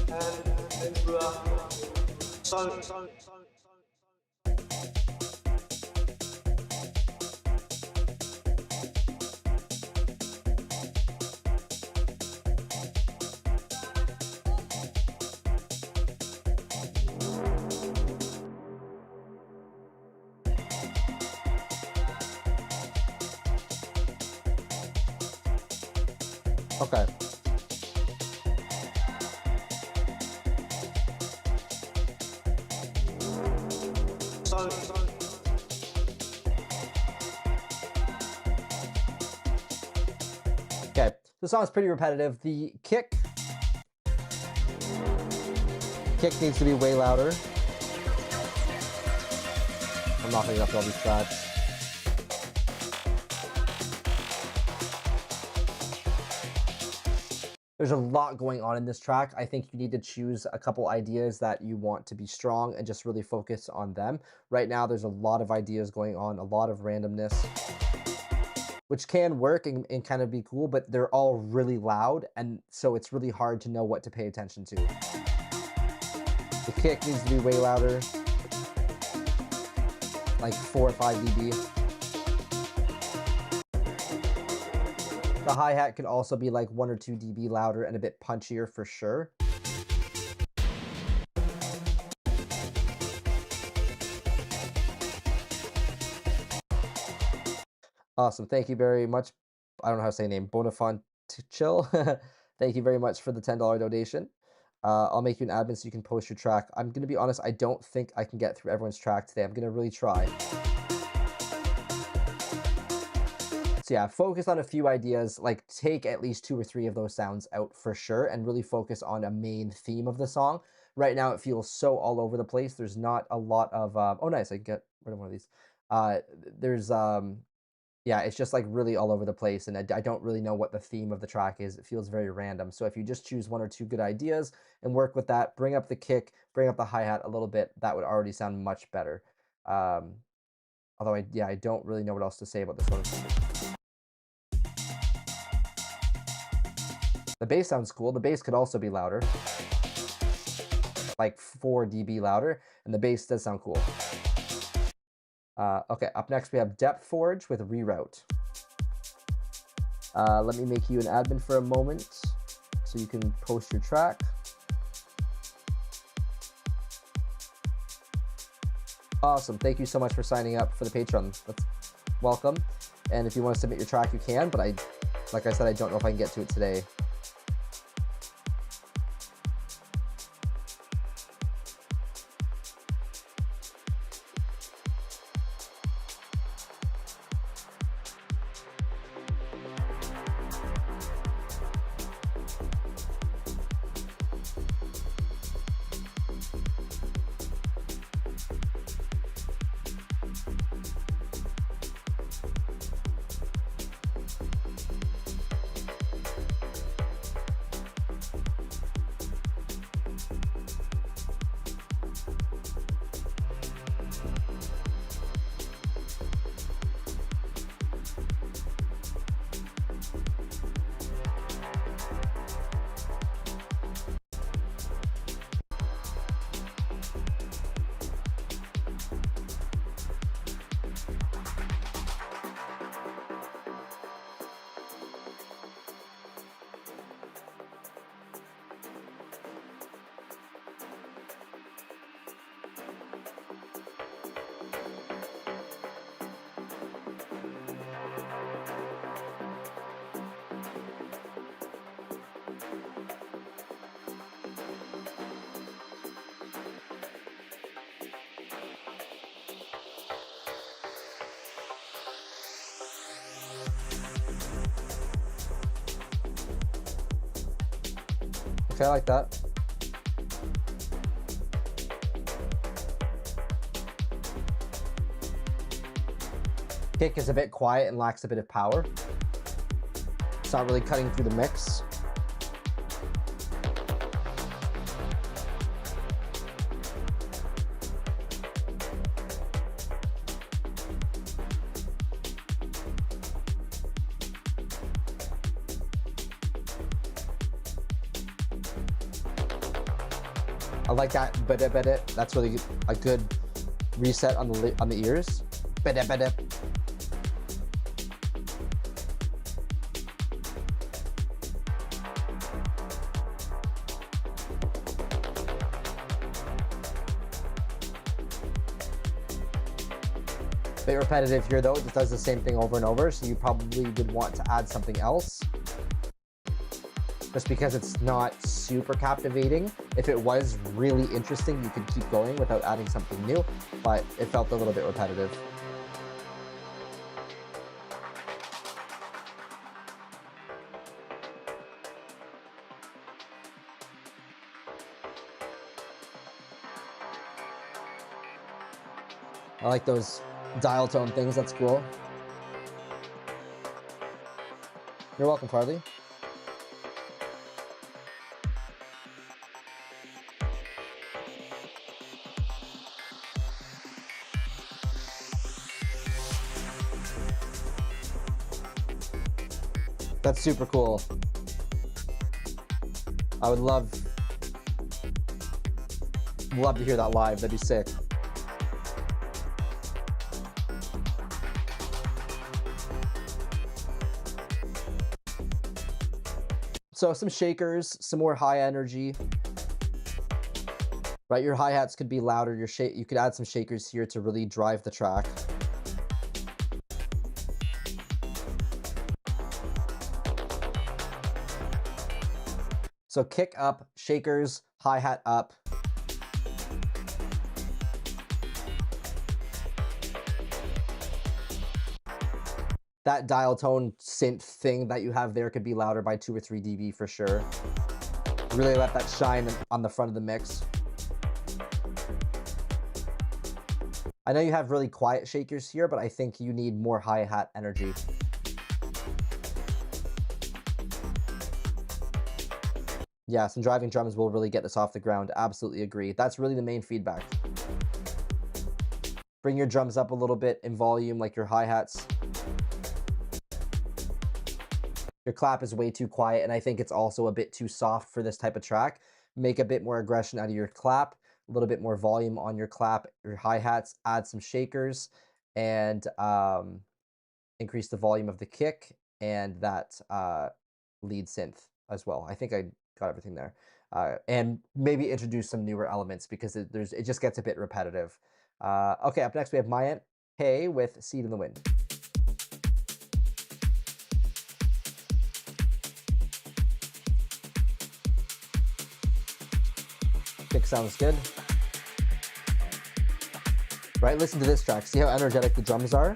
Speaker 3: and into a song.
Speaker 1: Okay. Okay, the song's pretty repetitive. The kick needs to be way louder. I'm not gonna go through all these tracks. There's a lot going on in this track. I think you need to choose a couple ideas that you want to be strong and just really focus on them. Right now, there's a lot of ideas going on, a lot of randomness, which can work and kind of be cool, but they're all really loud, and so it's really hard to know what to pay attention to. The kick needs to be way louder, like 4 or 5 dB. The hi-hat could also be like 1 or 2 dB louder and a bit punchier for sure. Awesome. Thank you very much. I don't know how to say your name. Bonafontichil. Thank you very much for the $10 donation. I'll make you an admin so you can post your track. I'm going to be honest, I don't think I can get through everyone's track today. I'm going to really try. So yeah, focus on a few ideas, like take at least 2 or 3 of those sounds out for sure and really focus on a main theme of the song. Right now it feels so all over the place. There's not a lot of, oh nice, I can get rid of one of these. Yeah, it's just like really all over the place and I don't really know what the theme of the track is. It feels very random. So if you just choose 1 or 2 good ideas and work with that, bring up the kick, bring up the hi-hat a little bit, that would already sound much better. Although I don't really know what else to say about this one. The bass sounds cool. The bass could also be louder, like 4 dB louder, and the bass does sound cool. Okay, up next we have Depth Forge with Reroute. Let me make you an admin for a moment so you can post your track. Awesome, thank you so much for signing up for the Patron. Welcome. And if you want to submit your track, you can, but like I said, I don't know if I can get to it today. Okay, I like that. Kick is a bit quiet and lacks a bit of power. It's not really cutting through the mix. I like that. That's really a good reset on the ears. Bit repetitive here though, it just does the same thing over and over, so you probably would want to add something else. Just because it's not super captivating. If it was really interesting, you could keep going without adding something new, but it felt a little bit repetitive. I like those dial tone things, that's cool. You're welcome, Farley. That's super cool. I would love to hear that live, that'd be sick. So some shakers, some more high energy. Right, your hi-hats could be louder, you could add some shakers here to really drive the track. So kick up, shakers, hi-hat up. That dial tone synth thing that you have there could be louder by 2 or 3 dB for sure. Really let that shine on the front of the mix. I know you have really quiet shakers here, but I think you need more hi-hat energy. Yeah, some driving drums will really get this off the ground. Absolutely agree. That's really the main feedback. Bring your drums up a little bit in volume, like your hi-hats. Your clap is way too quiet, and I think it's also a bit too soft for this type of track. Make a bit more aggression out of your clap, a little bit more volume on your clap, your hi-hats, add some shakers, and increase the volume of the kick and that lead synth as well. I think I got everything there. And maybe introduce some newer elements because it just gets a bit repetitive. Okay, up next we have Mayant Hey with Seed in the Wind. Kick sounds good. Right, listen to this track. See how energetic the drums are?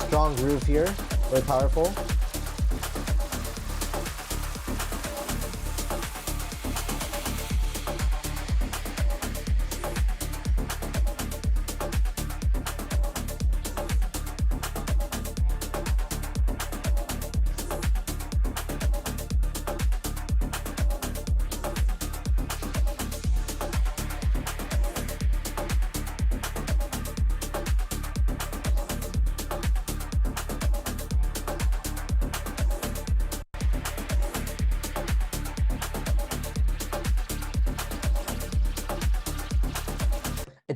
Speaker 1: Strong groove here, very powerful.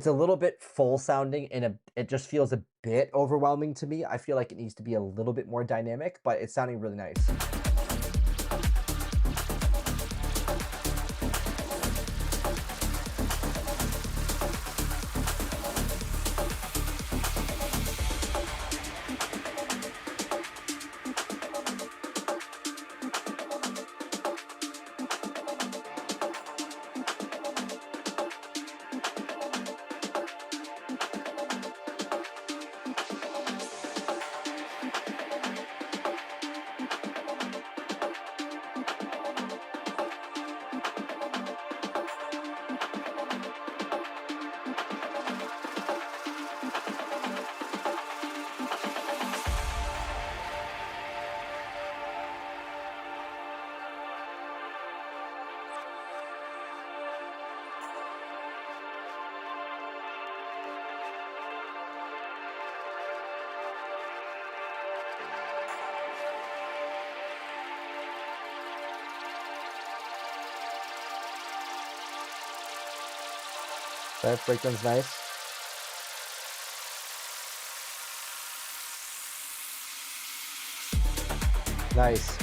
Speaker 1: It's a little bit full sounding and it just feels a bit overwhelming to me. I feel like it needs to be a little bit more dynamic, but it's sounding really nice. That breakdown's nice. Nice.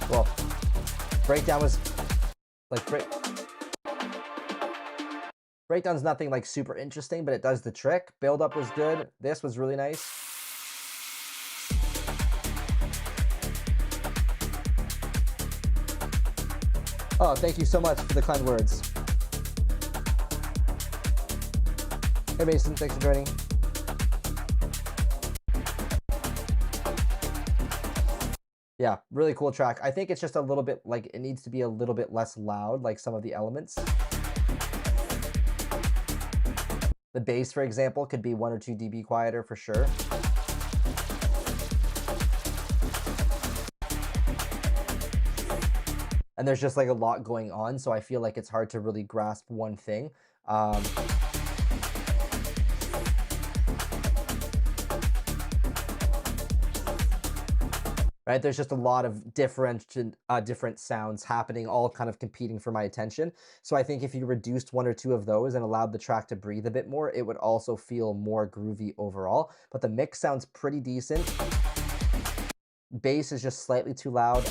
Speaker 1: Well, breakdown was like breakdown's nothing like super interesting, but it does the trick. Build up was good. This was really nice. Oh, thank you so much for the kind words. Hey Mason, thanks for joining. Yeah, really cool track. I think it's just a little bit like, it needs to be a little bit less loud, like some of the elements. The bass, for example, could be 1 or 2 dB quieter for sure. And there's just like a lot going on, so I feel like it's hard to really grasp one thing. Right? There's just a lot of different sounds happening, all kind of competing for my attention. So I think if you reduced 1 or 2 of those and allowed the track to breathe a bit more, it would also feel more groovy overall. But the mix sounds pretty decent. Bass is just slightly too loud.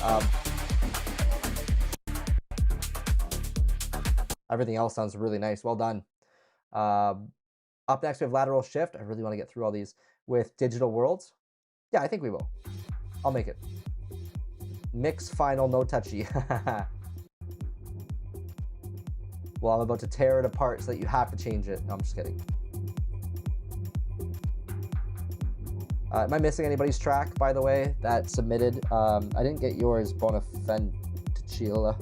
Speaker 1: Everything else sounds really nice. Well done. Up next, we have Lateral Shift. I really want to get through all these with Digital Worlds. Yeah, I think we will. I'll make it. Mix final, no touchy. Well, I'm about to tear it apart so that you have to change it. No, I'm just kidding. Am I missing anybody's track, by the way, that submitted? I didn't get yours, Bonafentilla.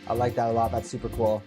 Speaker 1: I like that a lot. That's super cool.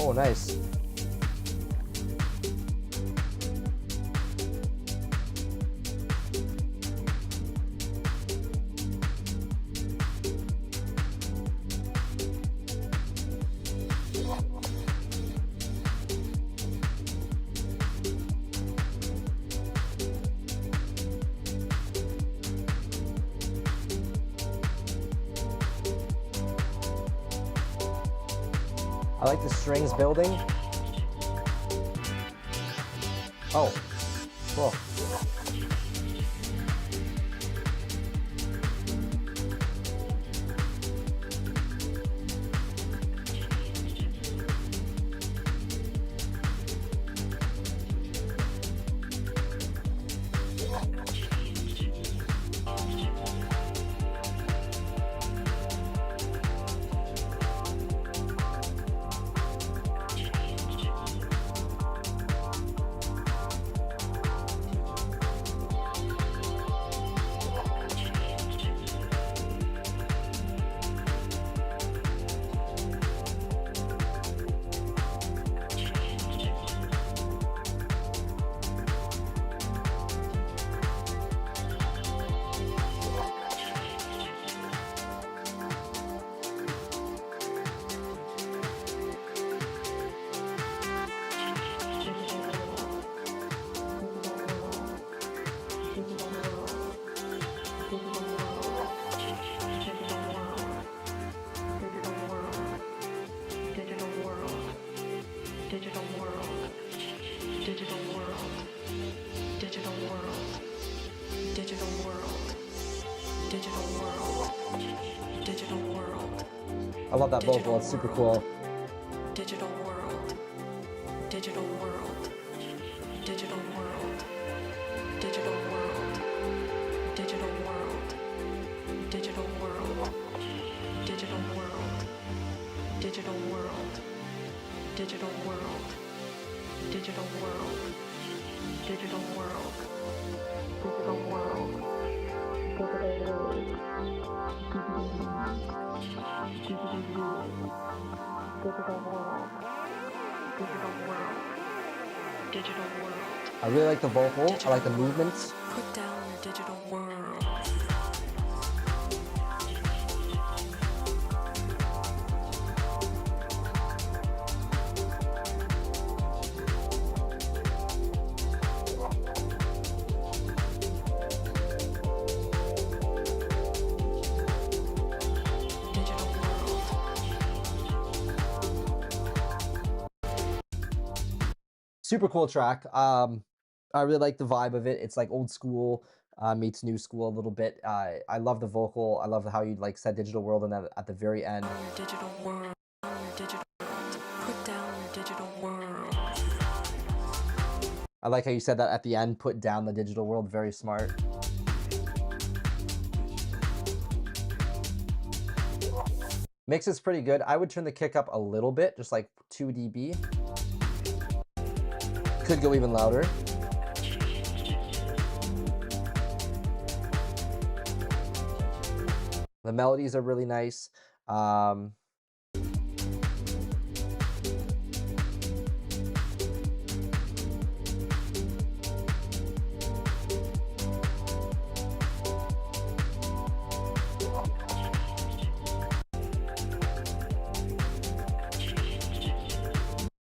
Speaker 1: Oh, nice. I like the strings building. Oh, cool. I love that vocal, it's super cool.
Speaker 4: Digital world, digital world, digital world, digital world, digital world, digital world, digital world, digital world, digital world, digital world, digital world, digital world, digital world.
Speaker 1: I really like the vocal, I like the movements.
Speaker 4: Put down your digital world.
Speaker 1: Super cool track. I really like the vibe of it. It's like old school meets new school a little bit. I love the vocal. I love how you like said digital world and then at the very end.
Speaker 4: Your digital world. Your digital world. Put down your digital world.
Speaker 1: I like how you said that at the end, put down the digital world. Very smart. Mix is pretty good. I would turn the kick up a little bit, just like 2 dB. Could go even louder. The melodies are really nice.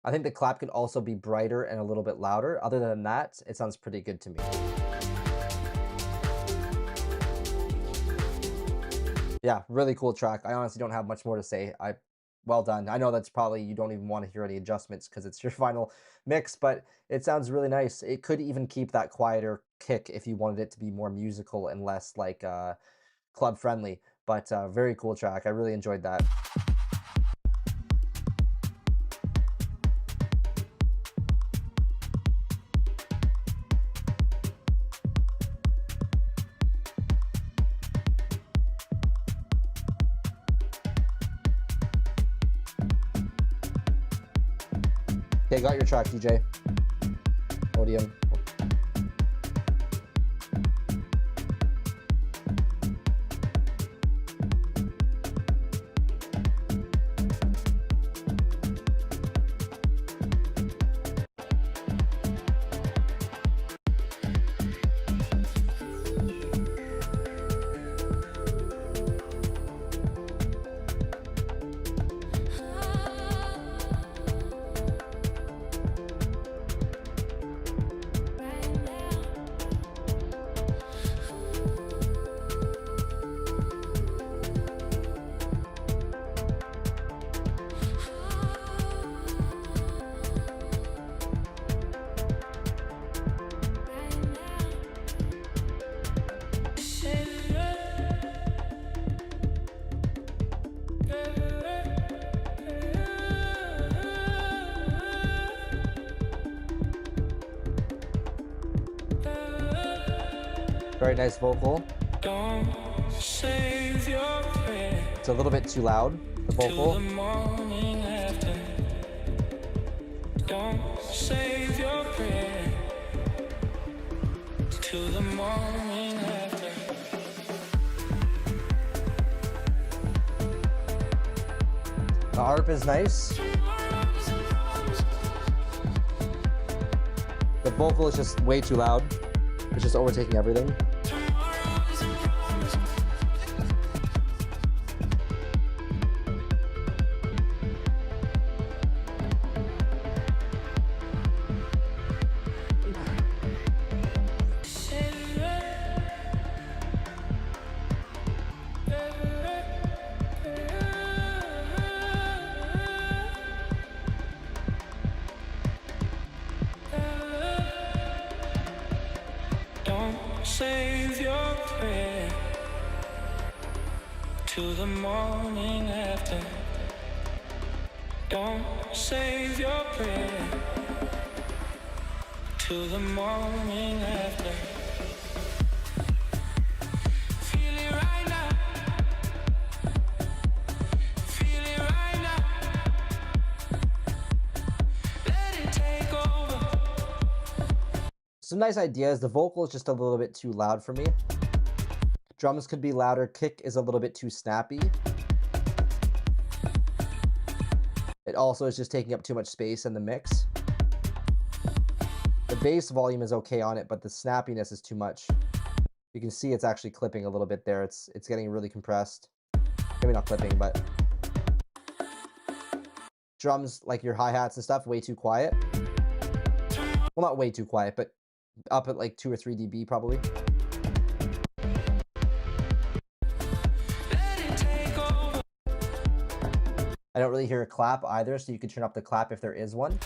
Speaker 1: I think the clap could also be brighter and a little bit louder. Other than that, it sounds pretty good to me. Yeah, really cool track. I honestly don't have much more to say. Well done. I know that's probably, you don't even want to hear any adjustments because it's your final mix, but it sounds really nice. It could even keep that quieter kick if you wanted it to be more musical and less like club friendly, but very cool track. I really enjoyed that. Okay, got your track, DJ. Podium. Very nice vocal. It's a little bit too loud, the vocal.
Speaker 5: Don't save your prayer till the morning after.
Speaker 1: The harp is nice. The vocal is just way too loud. It's just overtaking everything.
Speaker 5: Save your prayer till the morning after. Don't save your prayer till the morning after. Feel it right now. Feel it right now. Let it take over.
Speaker 1: Some nice ideas. The vocal is just a little bit too loud for me. Drums could be louder. Kick is a little bit too snappy. It also is just taking up too much space in the mix. The bass volume is okay on it, but the snappiness is too much. You can see it's actually clipping a little bit there. It's getting really compressed. Maybe not clipping, but drums, like your hi-hats and stuff, way too quiet. Well, not way too quiet, but up at like 2 or 3 dB probably. I don't really hear a clap either, so you can turn up the clap if there is one.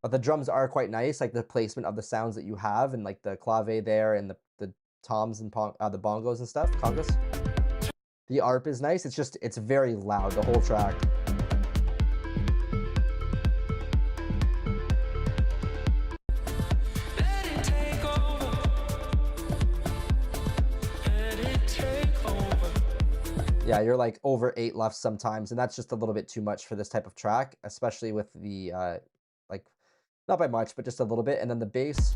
Speaker 1: But the drums are quite nice, like the placement of the sounds that you have, and like the clave there, and the toms and the bongos and stuff, congas. The arp is nice. It's very loud, the whole track. Yeah, you're like over 8 left sometimes, and that's just a little bit too much for this type of track, especially with the, like, not by much, but just a little bit. And then the bass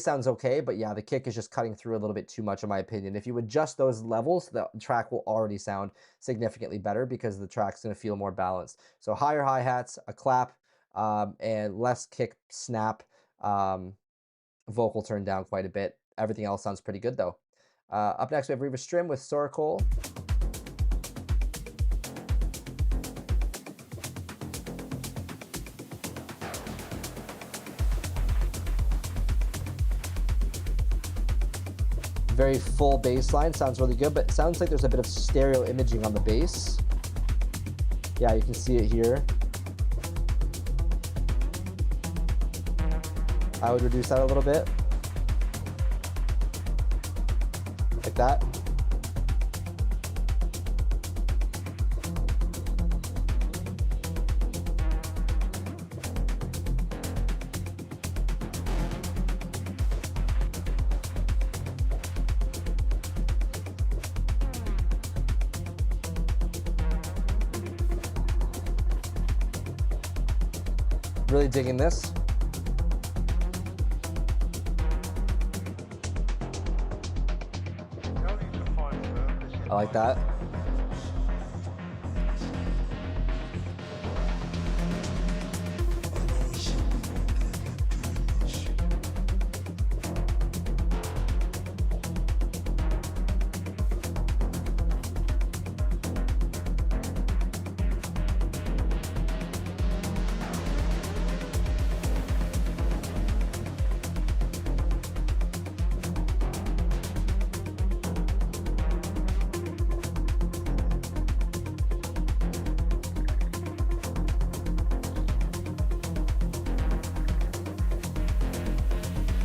Speaker 1: sounds okay, but yeah, the kick is just cutting through a little bit too much, in my opinion. If you adjust those levels, the track will already sound significantly better because the track's going to feel more balanced. So higher hi-hats, a clap, and less kick snap, vocal turned down quite a bit. Everything else sounds pretty good, though. Up next, we have Reverse Strim with Soracol. Very full bass line, sounds really good, but it sounds like there's a bit of stereo imaging on the bass. Yeah, you can see it here. I would reduce that a little bit. Like that. Really digging this. I like that.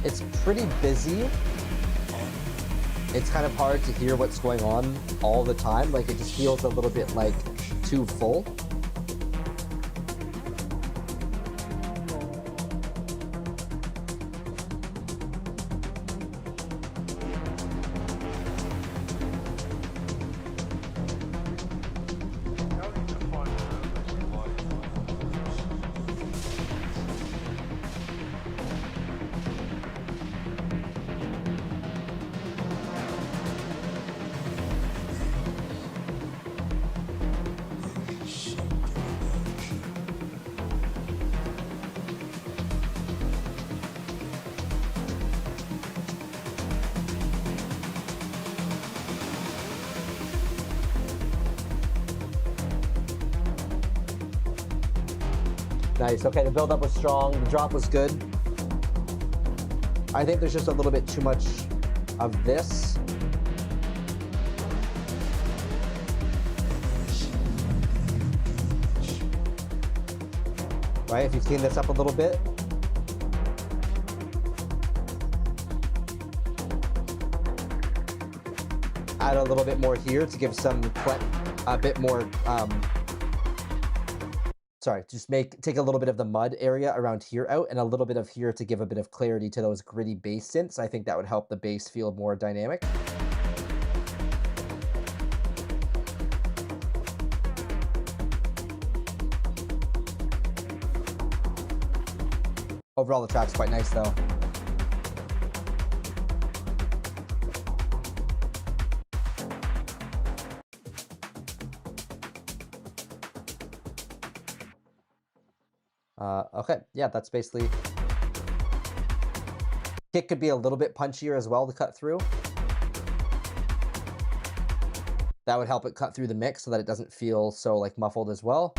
Speaker 1: It's pretty busy. It's kind of hard to hear what's going on all the time. Like, it just feels a little bit like too full. Nice. Okay, the build-up was strong. The drop was good. I think there's just a little bit too much of this. Right, if you clean this up a little bit. Add a little bit more here to give a bit more, sorry, just take a little bit of the mud area around here out and a little bit of here to give a bit of clarity to those gritty bass synths. I think that would help the bass feel more dynamic. Overall, the track's quite nice though. Okay, yeah, that's basically... Kick could be a little bit punchier as well to cut through. That would help it cut through the mix so that it doesn't feel so like muffled as well.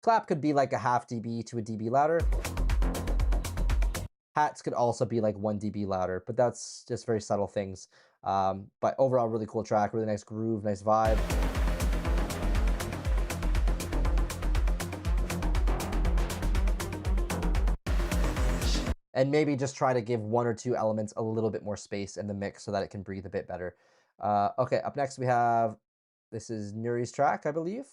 Speaker 1: Clap could be like a half dB to a dB louder. Hats could also be like 1 dB louder, but that's just very subtle things. But overall, really cool track, really nice groove, nice vibe. And maybe just try to give 1 or 2 elements a little bit more space in the mix so that it can breathe a bit better. Okay, up next we have, this is Nuri's track, I believe.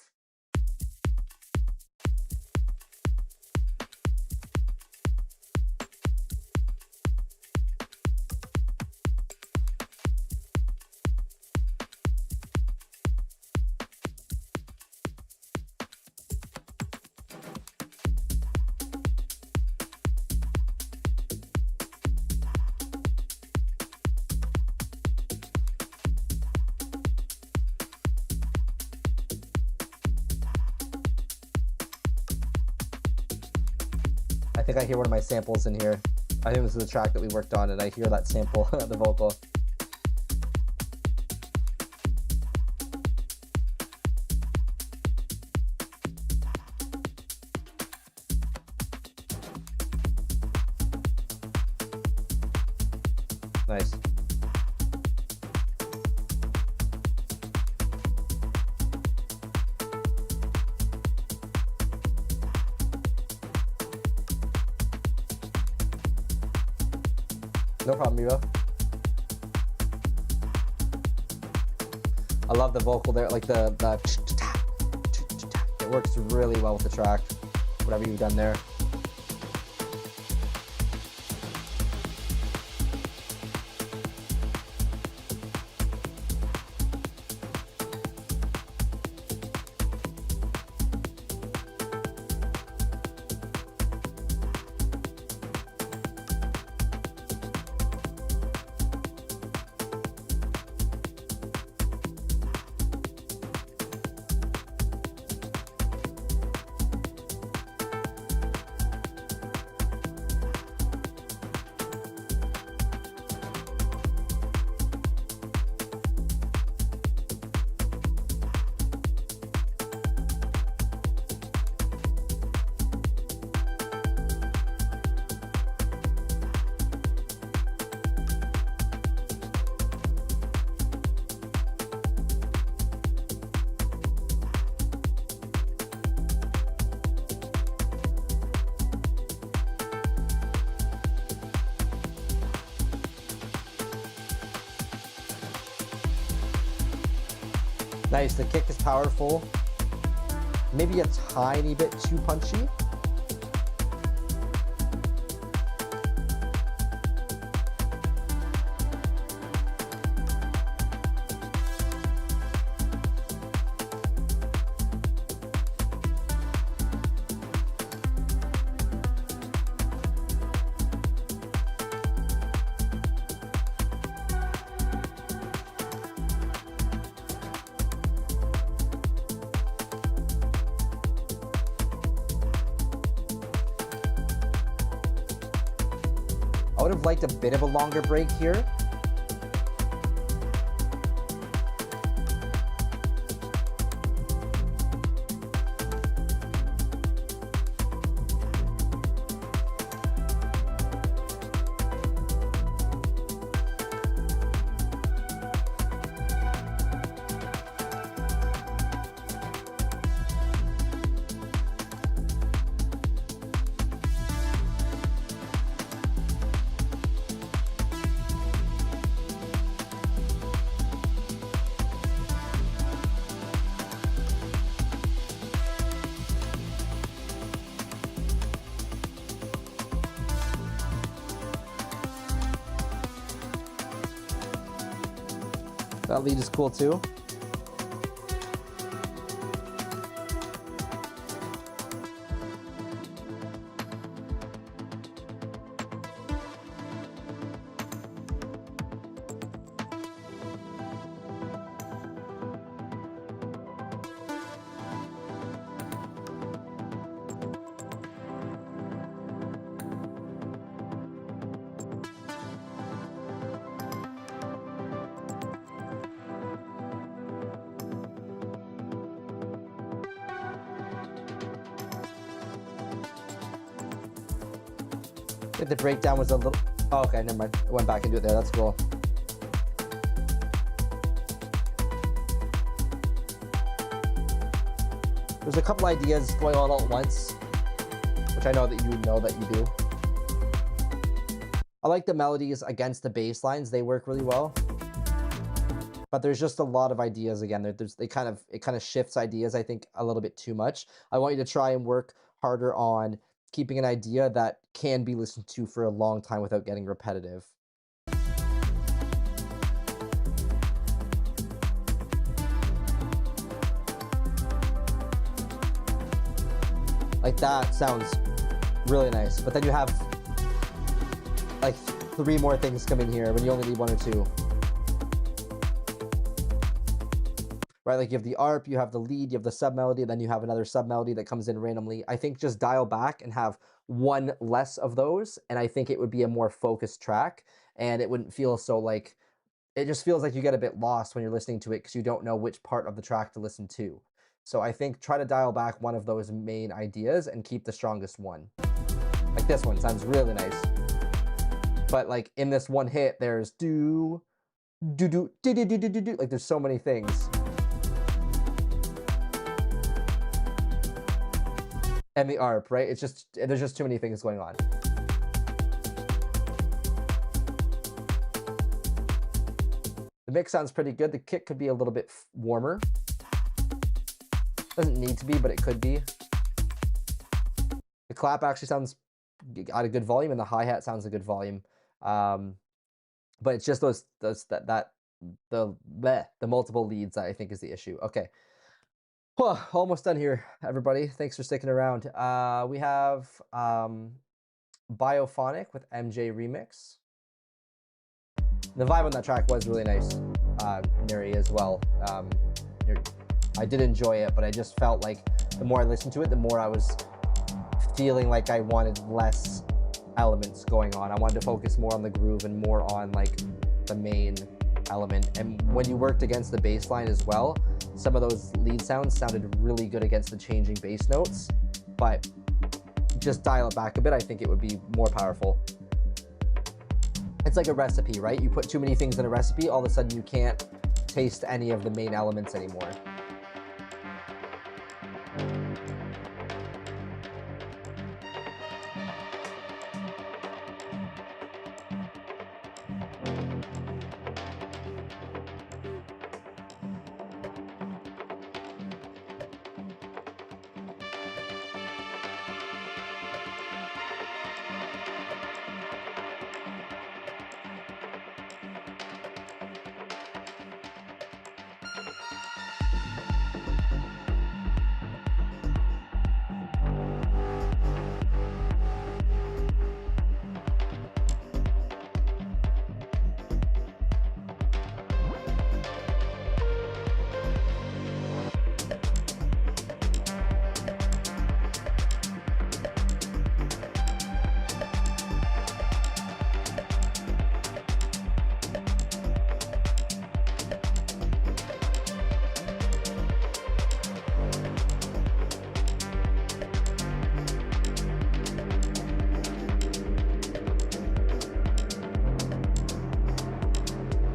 Speaker 1: I think I hear one of my samples in here. I think this is the track that we worked on, and I hear that sample, the vocal. Nice. No problem, Evo. I love the vocal there, like the it works really well with the track, whatever you've done there. Nice, the kick is powerful. Maybe a tiny bit too punchy. I would have liked a bit of a longer break here. That lead is cool too. I think the breakdown was a little... Oh, okay, never mind. I went back into it there. That's cool. There's a couple ideas going on all at once, which I know that you know that you do. I like the melodies against the bass lines. They work really well. But there's just a lot of ideas again. It kind of shifts ideas, I think, a little bit too much. I want you to try and work harder on keeping an idea that can be listened to for a long time without getting repetitive. Like that sounds really nice, but then you have like 3 more things coming here when you only need 1 or 2. Right, like you have the ARP, you have the lead, you have the sub-melody, then you have another sub-melody that comes in randomly. I think just dial back and have 1 less of those, and I think it would be a more focused track, and it wouldn't feel so like, it just feels like you get a bit lost when you're listening to it because you don't know which part of the track to listen to. So I think try to dial back 1 of those main ideas and keep the strongest one. Like this one sounds really nice. But like in this one hit, there's do, do, do, do, do, do, do, do, do. Like there's so many things. And the ARP, right? It's just, there's just too many things going on. The mix sounds pretty good. The kick could be a little bit warmer. Doesn't need to be, but it could be. The clap actually sounds at a good volume, and the hi-hat sounds a good volume. But it's just the multiple leads that I think is the issue. Okay. Well, almost done here, everybody. Thanks for sticking around. We have Biophonic with MJ Remix. The vibe on that track was really nice, Neri, as well. I did enjoy it, but I just felt like the more I listened to it, the more I was feeling like I wanted less elements going on. I wanted to focus more on the groove and more on like the main element. And when you worked against the bass line as well, some of those lead sounds sounded really good against the changing bass notes, but just dial it back a bit. I think it would be more powerful. It's like a recipe, right? You put too many things in a recipe, all of a sudden you can't taste any of the main elements anymore.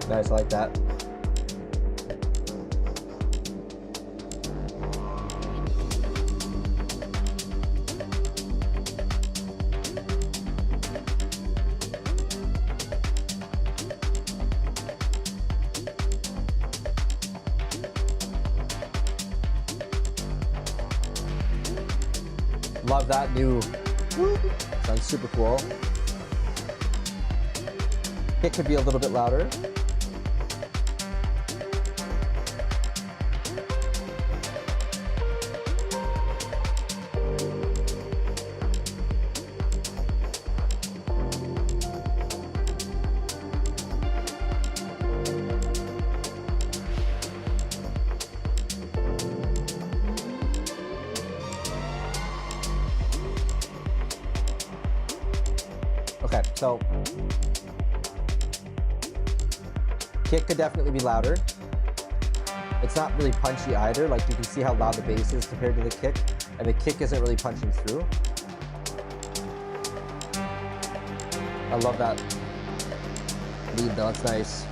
Speaker 1: Nice, I like that. Love that new, sounds super cool. It could be a little bit louder. So kick could definitely be louder. It's not really punchy either. Like you can see how loud the bass is compared to the kick, and the kick isn't really punching through. I love that lead though, it's nice.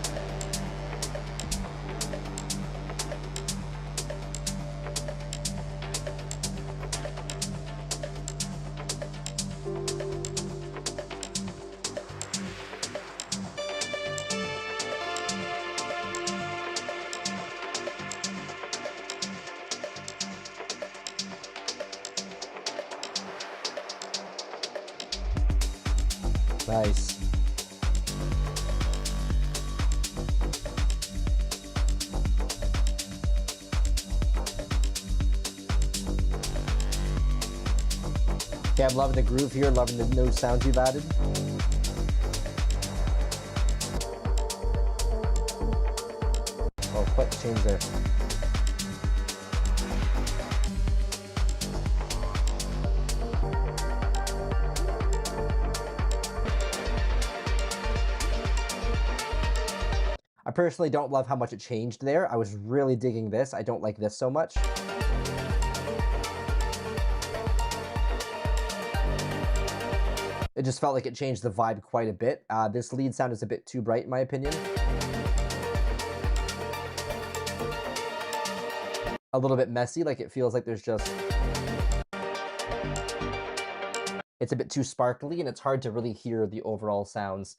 Speaker 1: Nice. Okay, I'm loving the groove here, loving the new sounds you've added. Oh, quick change there. I personally don't love how much it changed there. I was really digging this. I don't like this so much. It just felt like it changed the vibe quite a bit. This lead sound is a bit too bright in my opinion. A little bit messy, like it feels like there's just... It's a bit too sparkly and it's hard to really hear the overall sounds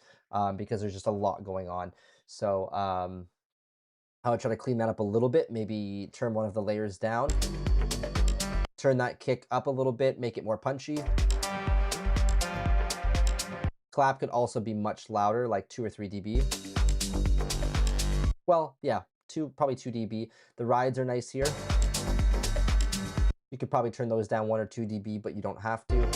Speaker 1: because there's just a lot going on. So I would try to clean that up a little bit, maybe turn one of the layers down, turn that kick up a little bit, make it more punchy. Clap could also be much louder, like 2 or 3 dB. Well, yeah, probably 2 dB. The rides are nice here. You could probably turn those down 1 or 2 dB, but you don't have to.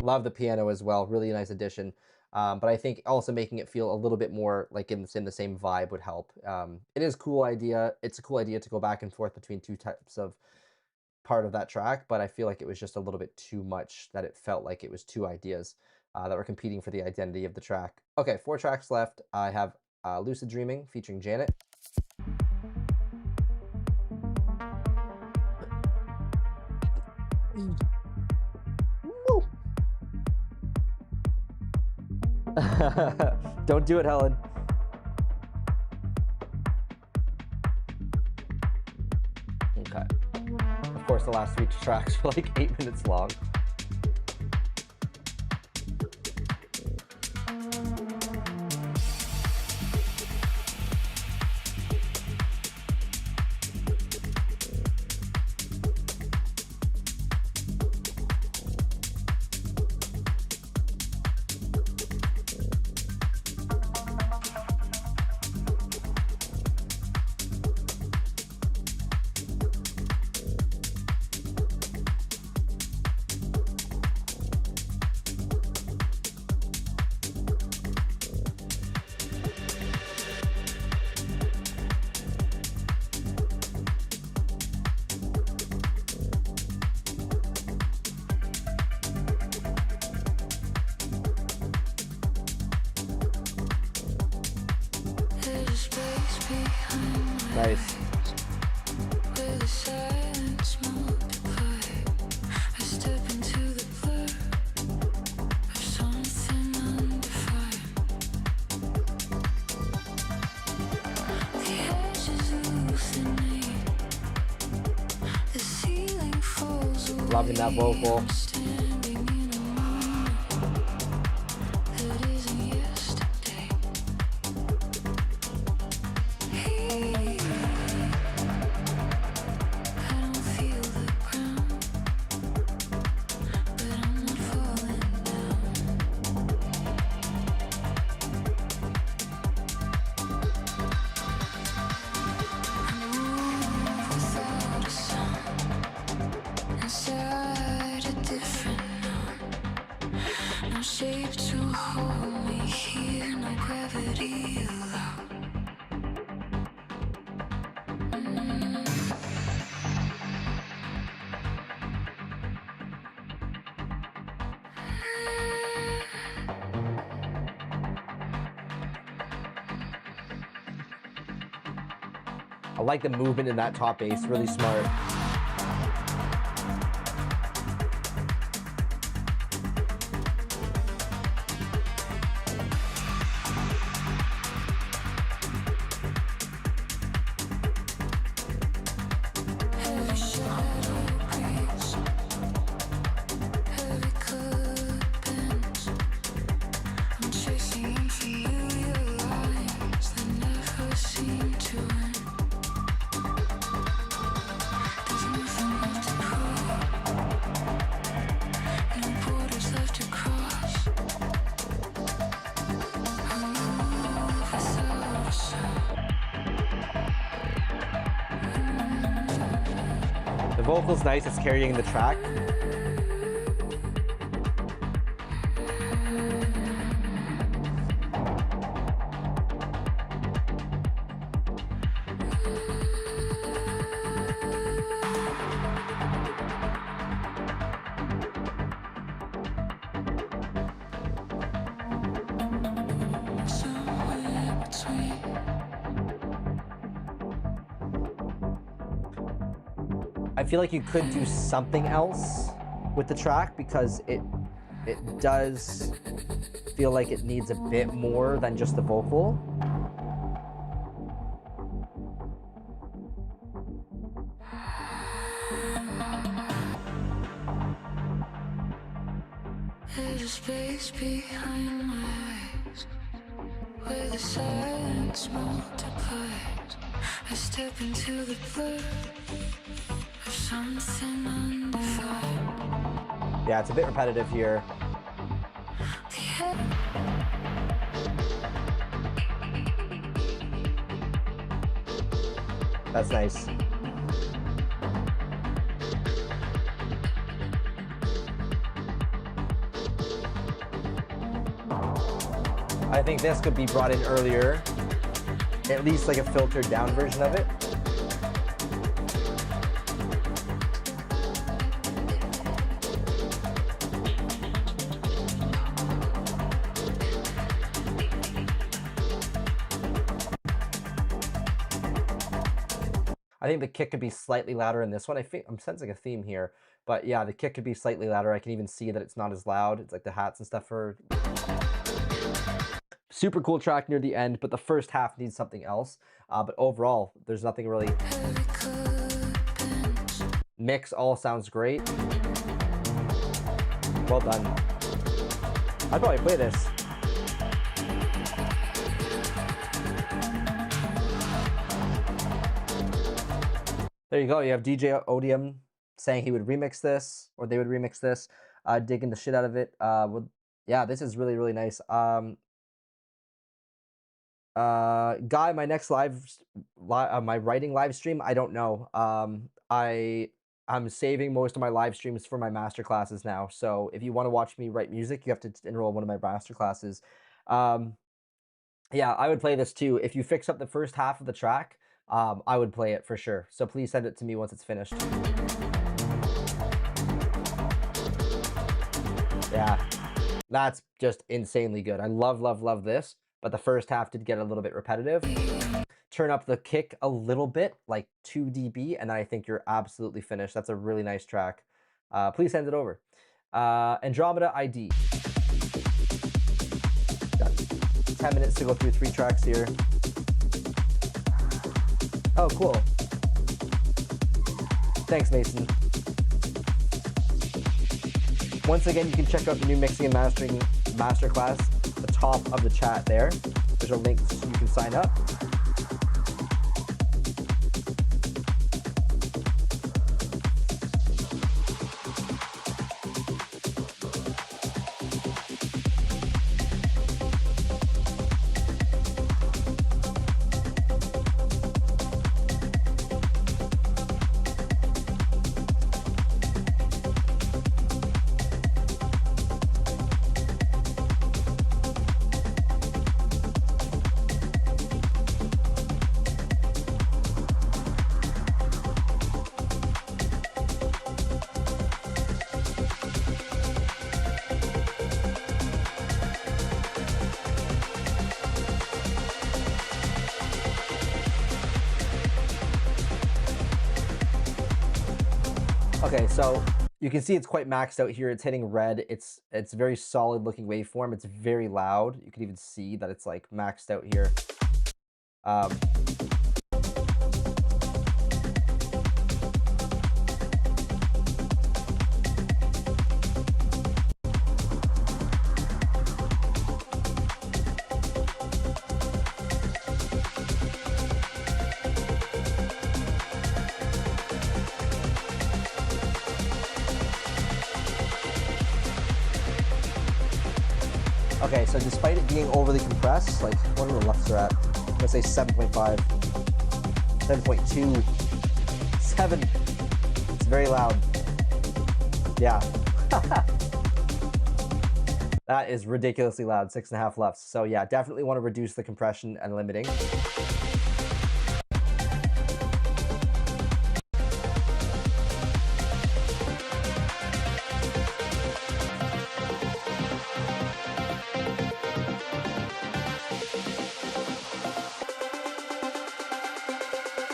Speaker 1: Love the piano as well, really nice addition. But I think also making it feel a little bit more like in the same vibe would help. It is a cool idea. It's a cool idea to go back and forth between 2 types of part of that track, but I feel like it was just a little bit too much, that it felt like it was 2 ideas that were competing for the identity of the track. Okay, 4 tracks left. I have Lucid Dreaming featuring Janet. Don't do it, Helen. Okay. Of course, the last 3 tracks were like 8 minutes long. Nice. Loving that vocal.
Speaker 4: Shape to hold me here, no gravity allowed.
Speaker 1: I like the movement in that top bass, really smart. The vocal's nice, it's carrying the track. I feel like you could do something else with the track because it does feel like it needs a bit more than just the vocal.
Speaker 4: There's a space behind my eyes where the silence multiplies. I step into the blur of something undefined.
Speaker 1: Yeah, it's a bit repetitive here. That's nice. I think this could be brought in earlier, at least like a filtered down version of it. I think the kick could be slightly louder in this one. I'm sensing a theme here, but yeah, the kick could be slightly louder. I can even see that it's not as loud. It's like the hats and stuff are super cool track near the end, but the first half needs something else. But overall, there's nothing really. Mix all sounds great. Well done. I'd probably play this. There you go. You have DJ Odium saying he would remix this, or they would remix this, digging the shit out of it. Yeah, this is really, really nice. Guy, my next my writing live stream, I don't know. I'm saving most of my live streams for my masterclasses now. So if you want to watch me write music, you have to enroll in one of my masterclasses. Yeah, I would play this too. If you fix up the first half of the track, I would play it for sure. So please send it to me once it's finished. Yeah, that's just insanely good. I love, love, love this. But the first half did get a little bit repetitive. Turn up the kick a little bit, like 2 dB, and I think you're absolutely finished. That's a really nice track. Please send it over. Andromeda ID. Got 10 minutes to go through 3 tracks here. Oh, cool. Thanks, Mason. Once again, you can check out the new Mixing and Mastering Masterclass. The top of the chat there. There's a link so you can sign up. Okay, so you can see it's quite maxed out here. It's hitting red. It's very solid looking waveform. It's very loud. You can even see that it's like maxed out here. Okay, so despite it being overly compressed, like what are the lefts are at? I'm gonna say 7.5, 7.2, 7. It's very loud. Yeah. That is ridiculously loud, 6.5 lefts. So yeah, definitely want to reduce the compression and limiting.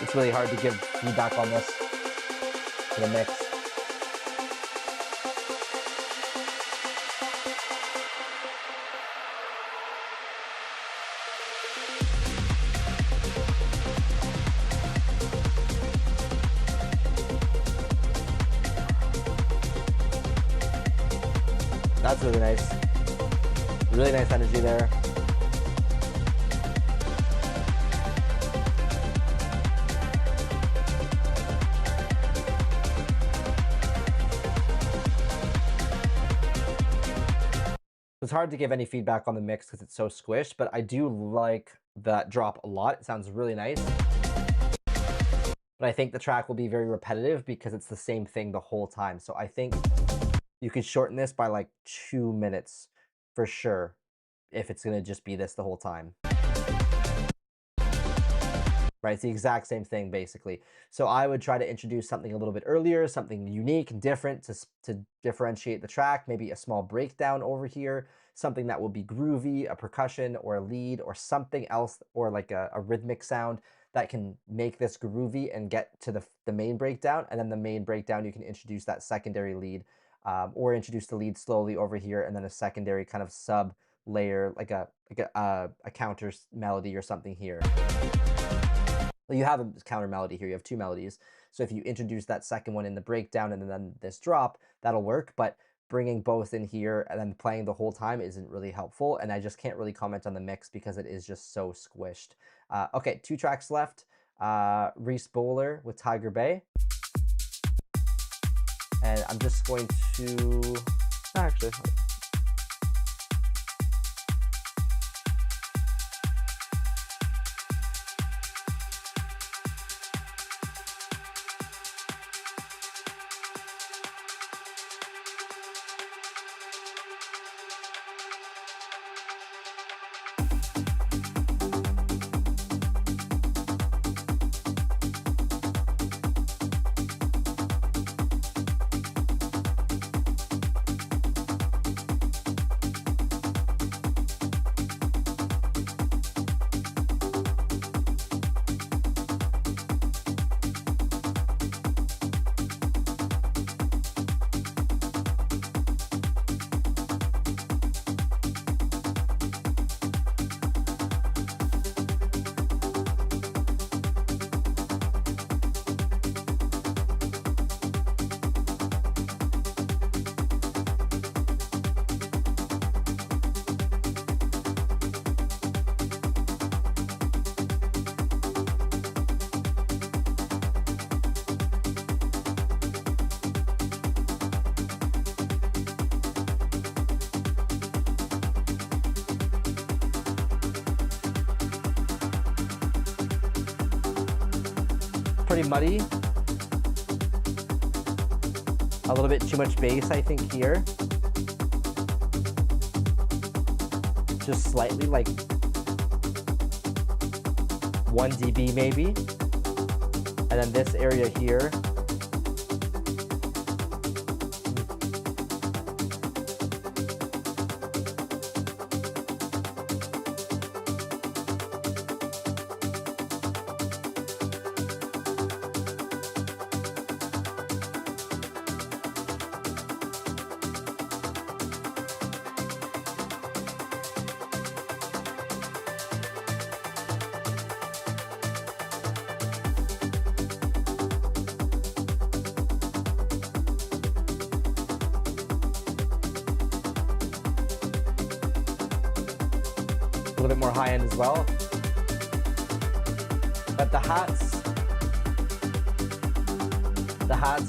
Speaker 1: It's really hard to give feedback on this to the mix. That's really nice. Really nice energy there. It's hard to give any feedback on the mix because it's so squished, but I do like that drop a lot. It sounds really nice. But I think the track will be very repetitive because it's the same thing the whole time. So I think you could shorten this by like 2 minutes for sure if it's going to just be this the whole time. Right, it's the exact same thing basically. So I would try to introduce something a little bit earlier, something unique, different to differentiate the track, maybe a small breakdown over here, something that will be groovy, a percussion or a lead or something else, or like a rhythmic sound that can make this groovy and get to the main breakdown. And then the main breakdown, you can introduce that secondary lead or introduce the lead slowly over here and then a secondary kind of sub layer, like a counter melody or something here. Well, you have a counter melody here. You have 2 melodies. So if you introduce that second one in the breakdown and then this drop, that'll work. But bringing both in here and then playing the whole time isn't really helpful. And I just can't really comment on the mix because it is just so squished. Okay, 2 tracks left. Reese Bowler with Tiger Bay. And I'm just going to... Actually... Pretty muddy. A little bit too much bass, I think, here. Just slightly, like 1 dB maybe. And then this area here. little bit more high end as well. But the hats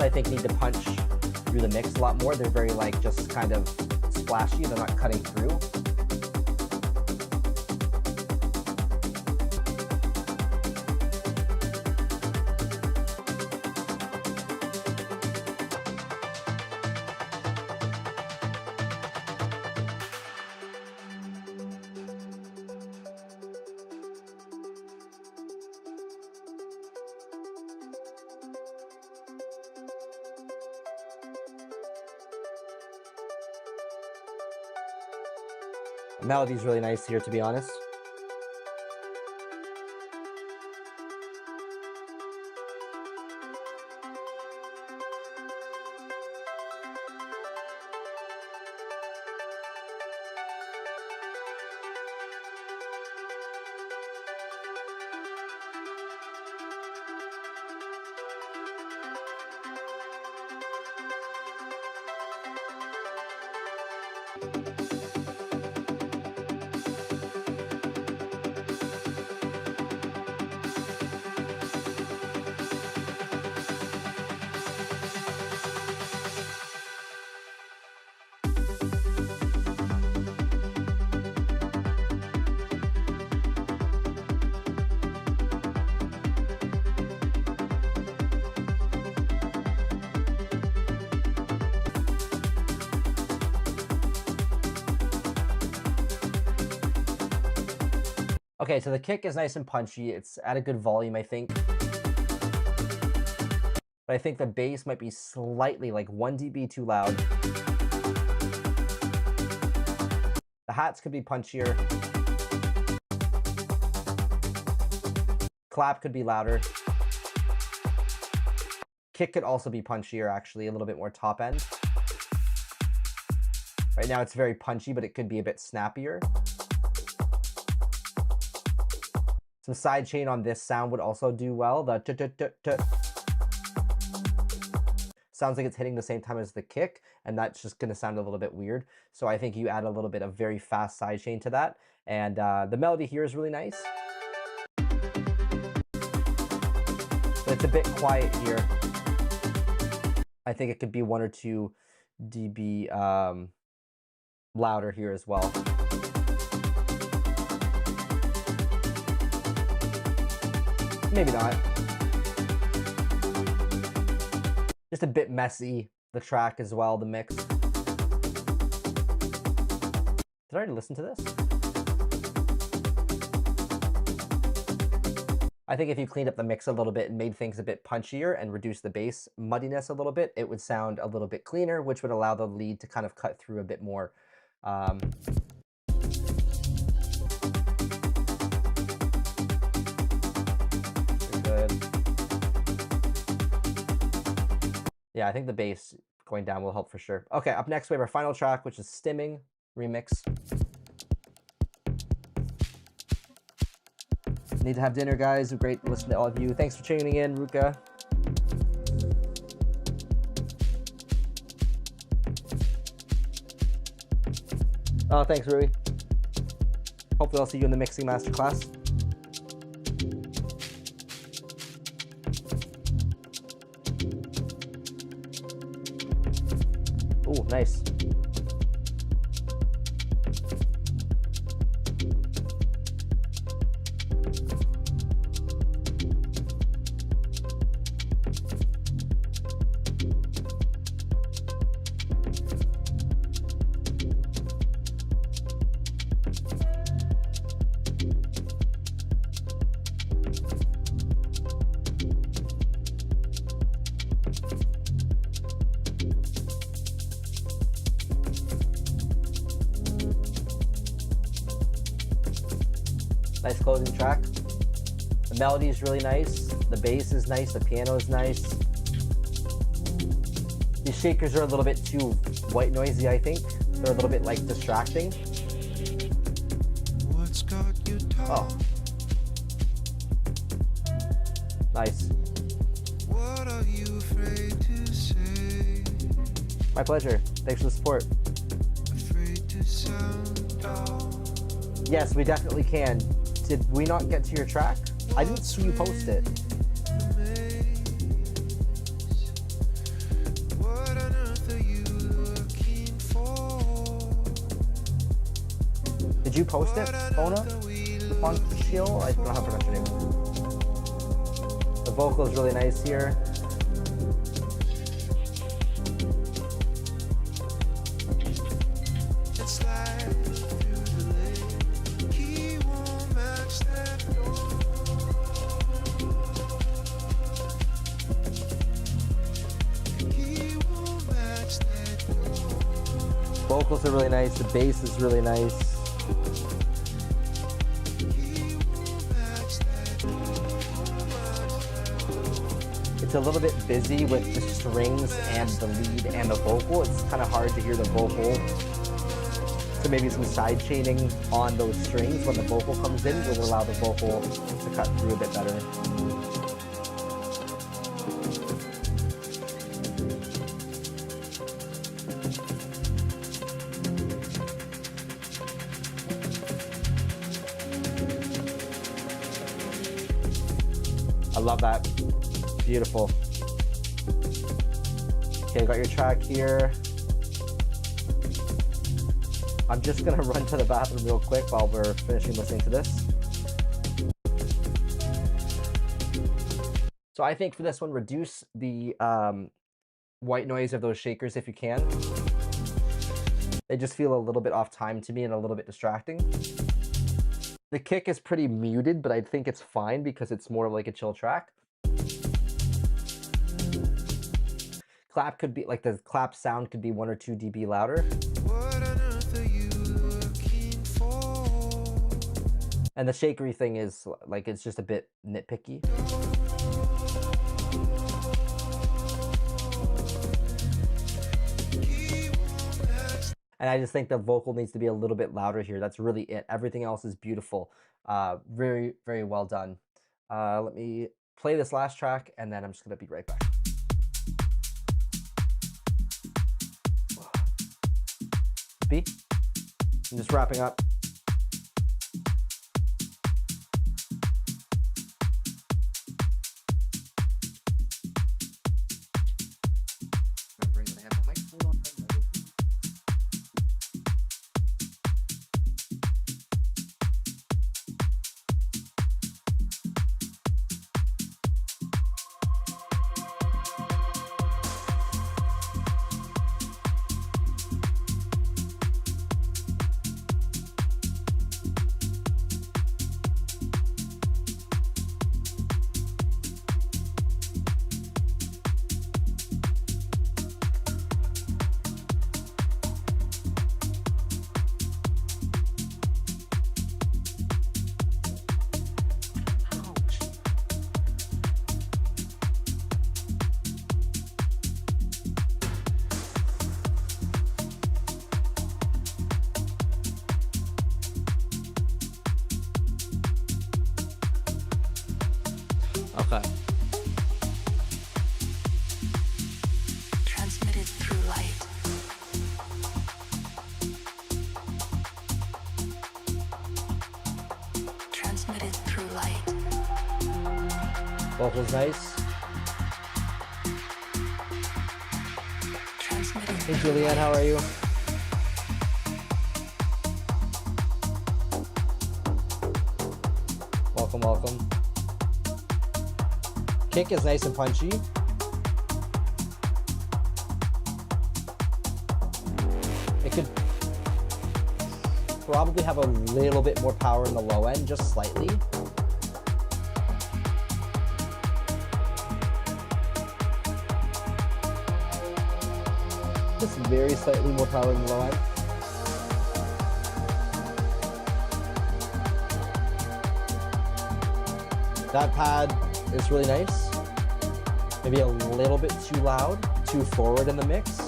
Speaker 1: I think need to punch through the mix a lot more. They're very like just kind of splashy. They're not cutting through. The melody's really nice here, to be honest. Okay, so the kick is nice and punchy. It's at a good volume, I think. But I think the bass might be slightly like 1 dB too loud. The hats could be punchier. Clap could be louder. Kick could also be punchier, actually, a little bit more top end. Right now it's very punchy, but it could be a bit snappier. Some sidechain on this sound would also do well. The t-t-t-t sounds like it's hitting the same time as the kick, and that's just going to sound a little bit weird. So I think you add a little bit of very fast sidechain to that. And the melody here is really nice. But it's a bit quiet here. I think it could be 1 or 2 dB louder here as well. Maybe not. Just a bit messy, the track as well, the mix. Did I already listen to this? I think if you cleaned up the mix a little bit and made things a bit punchier and reduced the bass muddiness a little bit, it would sound a little bit cleaner, which would allow the lead to kind of cut through a bit more. Yeah, I think the bass going down will help for sure. Okay, up next we have our final track, which is Stimming Remix. Need to have dinner, guys. Great to listen to all of you. Thanks for tuning in, Ruka. Oh, thanks, Rui. Hopefully I'll see you in the mixing masterclass. Ooh, nice. Nice closing track. The melody is really nice. The bass is nice. The piano is nice. These shakers are a little bit too white noisy, I think. They're a little bit like distracting. Oh. Nice.
Speaker 6: What are you afraid to say?
Speaker 1: My pleasure. Thanks for the support.
Speaker 6: Afraid to sound out.
Speaker 1: Yes, we definitely can. Did we not get to your track? I didn't see you post it.
Speaker 6: What on earth are you looking for?
Speaker 1: Did you post it, Bona? Ponchil? I don't know how to pronounce your name. The vocal is really nice here.
Speaker 6: It's like through the lake. He won't match that door. He won't match that door.
Speaker 1: Vocals are really nice. The bass is really nice.
Speaker 6: He won't match that door.
Speaker 1: It's a little bit busy with the strings and the lead and the vocal. It's kind of hard to hear the vocal. So maybe some side chaining on those strings when the vocal comes in will allow the vocal to cut through a bit better. I love that. Beautiful. Okay, got your track here. I'm just gonna run to the bathroom real quick while we're finishing listening to this. So I think for this one, reduce the white noise of those shakers if you can. They just feel a little bit off time to me and a little bit distracting. The kick is pretty muted, but I think it's fine because it's more like a chill track. Clap could be, like the clap sound could be 1 or 2 dB louder.
Speaker 6: What on earth are you looking for?
Speaker 1: And the shakery thing is like, it's just a bit nitpicky. And I just think the vocal needs to be a little bit louder here. That's really it. Everything else is beautiful. Very, very well done. Let me play this last track and then I'm just gonna be right back. B, I'm just wrapping up. Remembering that I have the microphone on. Okay.
Speaker 4: Transmitted through light. Transmitted through light.
Speaker 1: Vocals nice.
Speaker 4: Transmitted
Speaker 1: Hey
Speaker 4: through
Speaker 1: Julianne, how are you? Welcome, welcome. Kick is nice and punchy. It could probably have a little bit more power in the low end, just slightly. Just very slightly more power in the low end. That pad is really nice. Maybe a little bit too loud, too forward in the mix.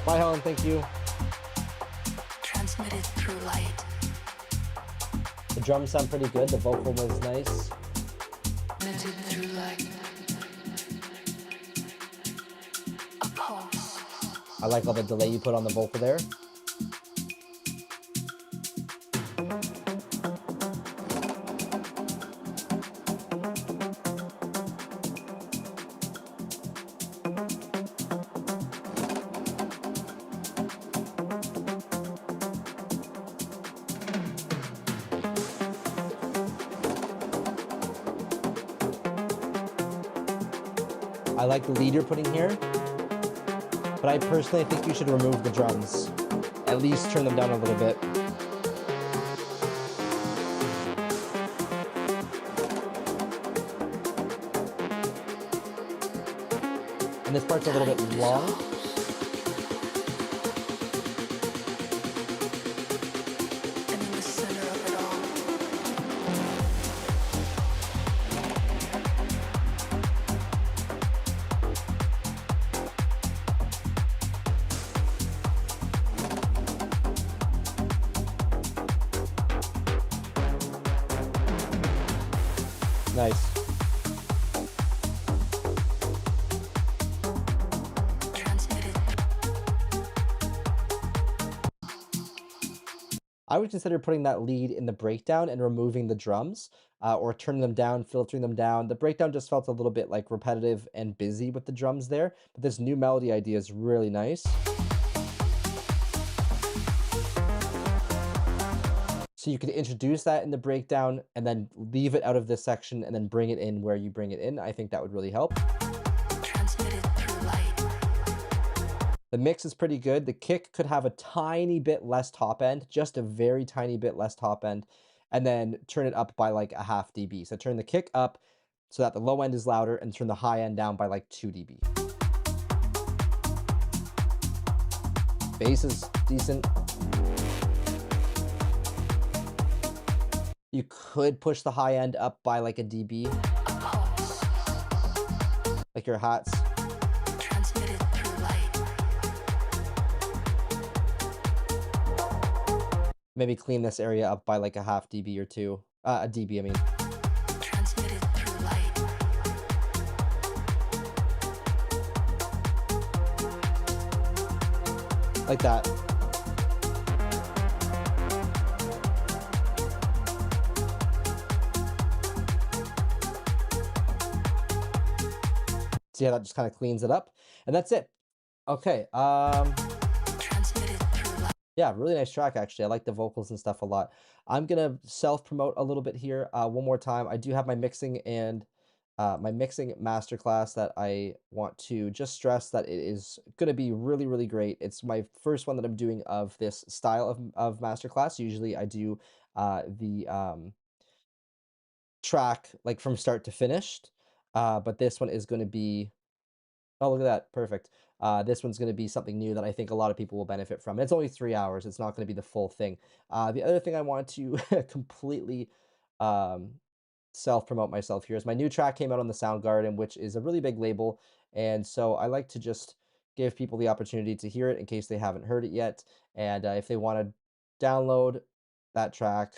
Speaker 1: Bye, Helen, thank you.
Speaker 4: transmitted through light.
Speaker 1: The drums sound pretty good. The vocal was nice.
Speaker 4: Transmitted through light.
Speaker 1: I like all the delay you put on the vocal there. I like the lead you're putting here, but I personally think you should remove the drums. At least turn them down a little bit. And this part's a little bit long.
Speaker 4: And in the center of it all,
Speaker 1: Nice.
Speaker 4: transmitted.
Speaker 1: I would consider putting that lead in the breakdown and removing the drums, or turning them down, filtering them down. The breakdown just felt a little bit like repetitive and busy with the drums there, but this new melody idea is really nice. So you could introduce that in the breakdown and then leave it out of this section and then bring it in where you bring it in. I think that would really help.
Speaker 4: Transmitted through light.
Speaker 1: The mix is pretty good. The kick could have a tiny bit less top end, just a very tiny bit less top end, and then turn it up by like a half dB. So turn the kick up so that the low end is louder and turn the high end down by like 2 dB. Bass is decent. You could push the high end up by like a dB,
Speaker 4: A pulse.
Speaker 1: like your hats.
Speaker 4: Transmitted through light.
Speaker 1: Maybe clean this area up by like a half dB or 2. A dB, I mean.
Speaker 4: Transmitted through light.
Speaker 1: Like that. See how that just kind of cleans it up? And that's it. Okay.
Speaker 4: Transmitted through light.
Speaker 1: Yeah, really nice track, actually. I like the vocals and stuff a lot. I'm gonna self-promote a little bit here. One more time. I do have my mixing and my mixing masterclass that I want to just stress that it is gonna be really, really great. It's my first one that I'm doing of this style of masterclass. Usually I do the track like from start to finished. But this one is gonna be, oh, look at that. Perfect. This one's going to be something new that I think a lot of people will benefit from. It's only 3 hours. It's not going to be the full thing. The other thing I want to completely um, self-promote myself here is my new track came out on the Soundgarden, which is a really big label. And so I like to just give people the opportunity to hear it in case they haven't heard it yet. And if they want to download that track,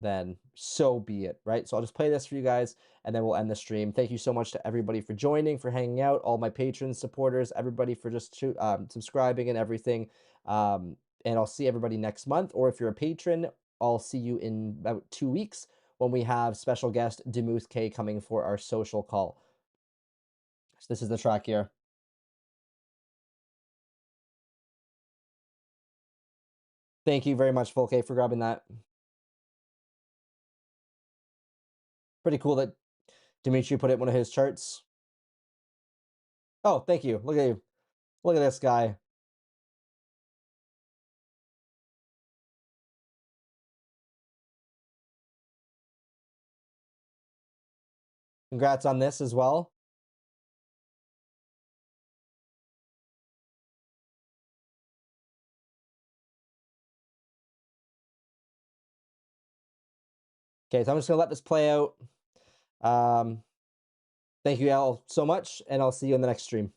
Speaker 1: then so be it, right? So I'll just play this for you guys and then we'll end the stream. Thank you so much to everybody for joining, for hanging out, all my patrons, supporters, everybody for just subscribing and everything. And I'll see everybody next month. Or if you're a patron, I'll see you in about 2 weeks when we have special guest Demuth K coming for our social call. So this is the track here. Thank you very much, Full K, for grabbing that. Pretty cool that Dimitri put it in one of his charts. Oh, thank you. Look at you. Look at this guy. Congrats on this as well. Okay, so I'm just gonna let this play out. Thank you all so much, and I'll see you in the next stream.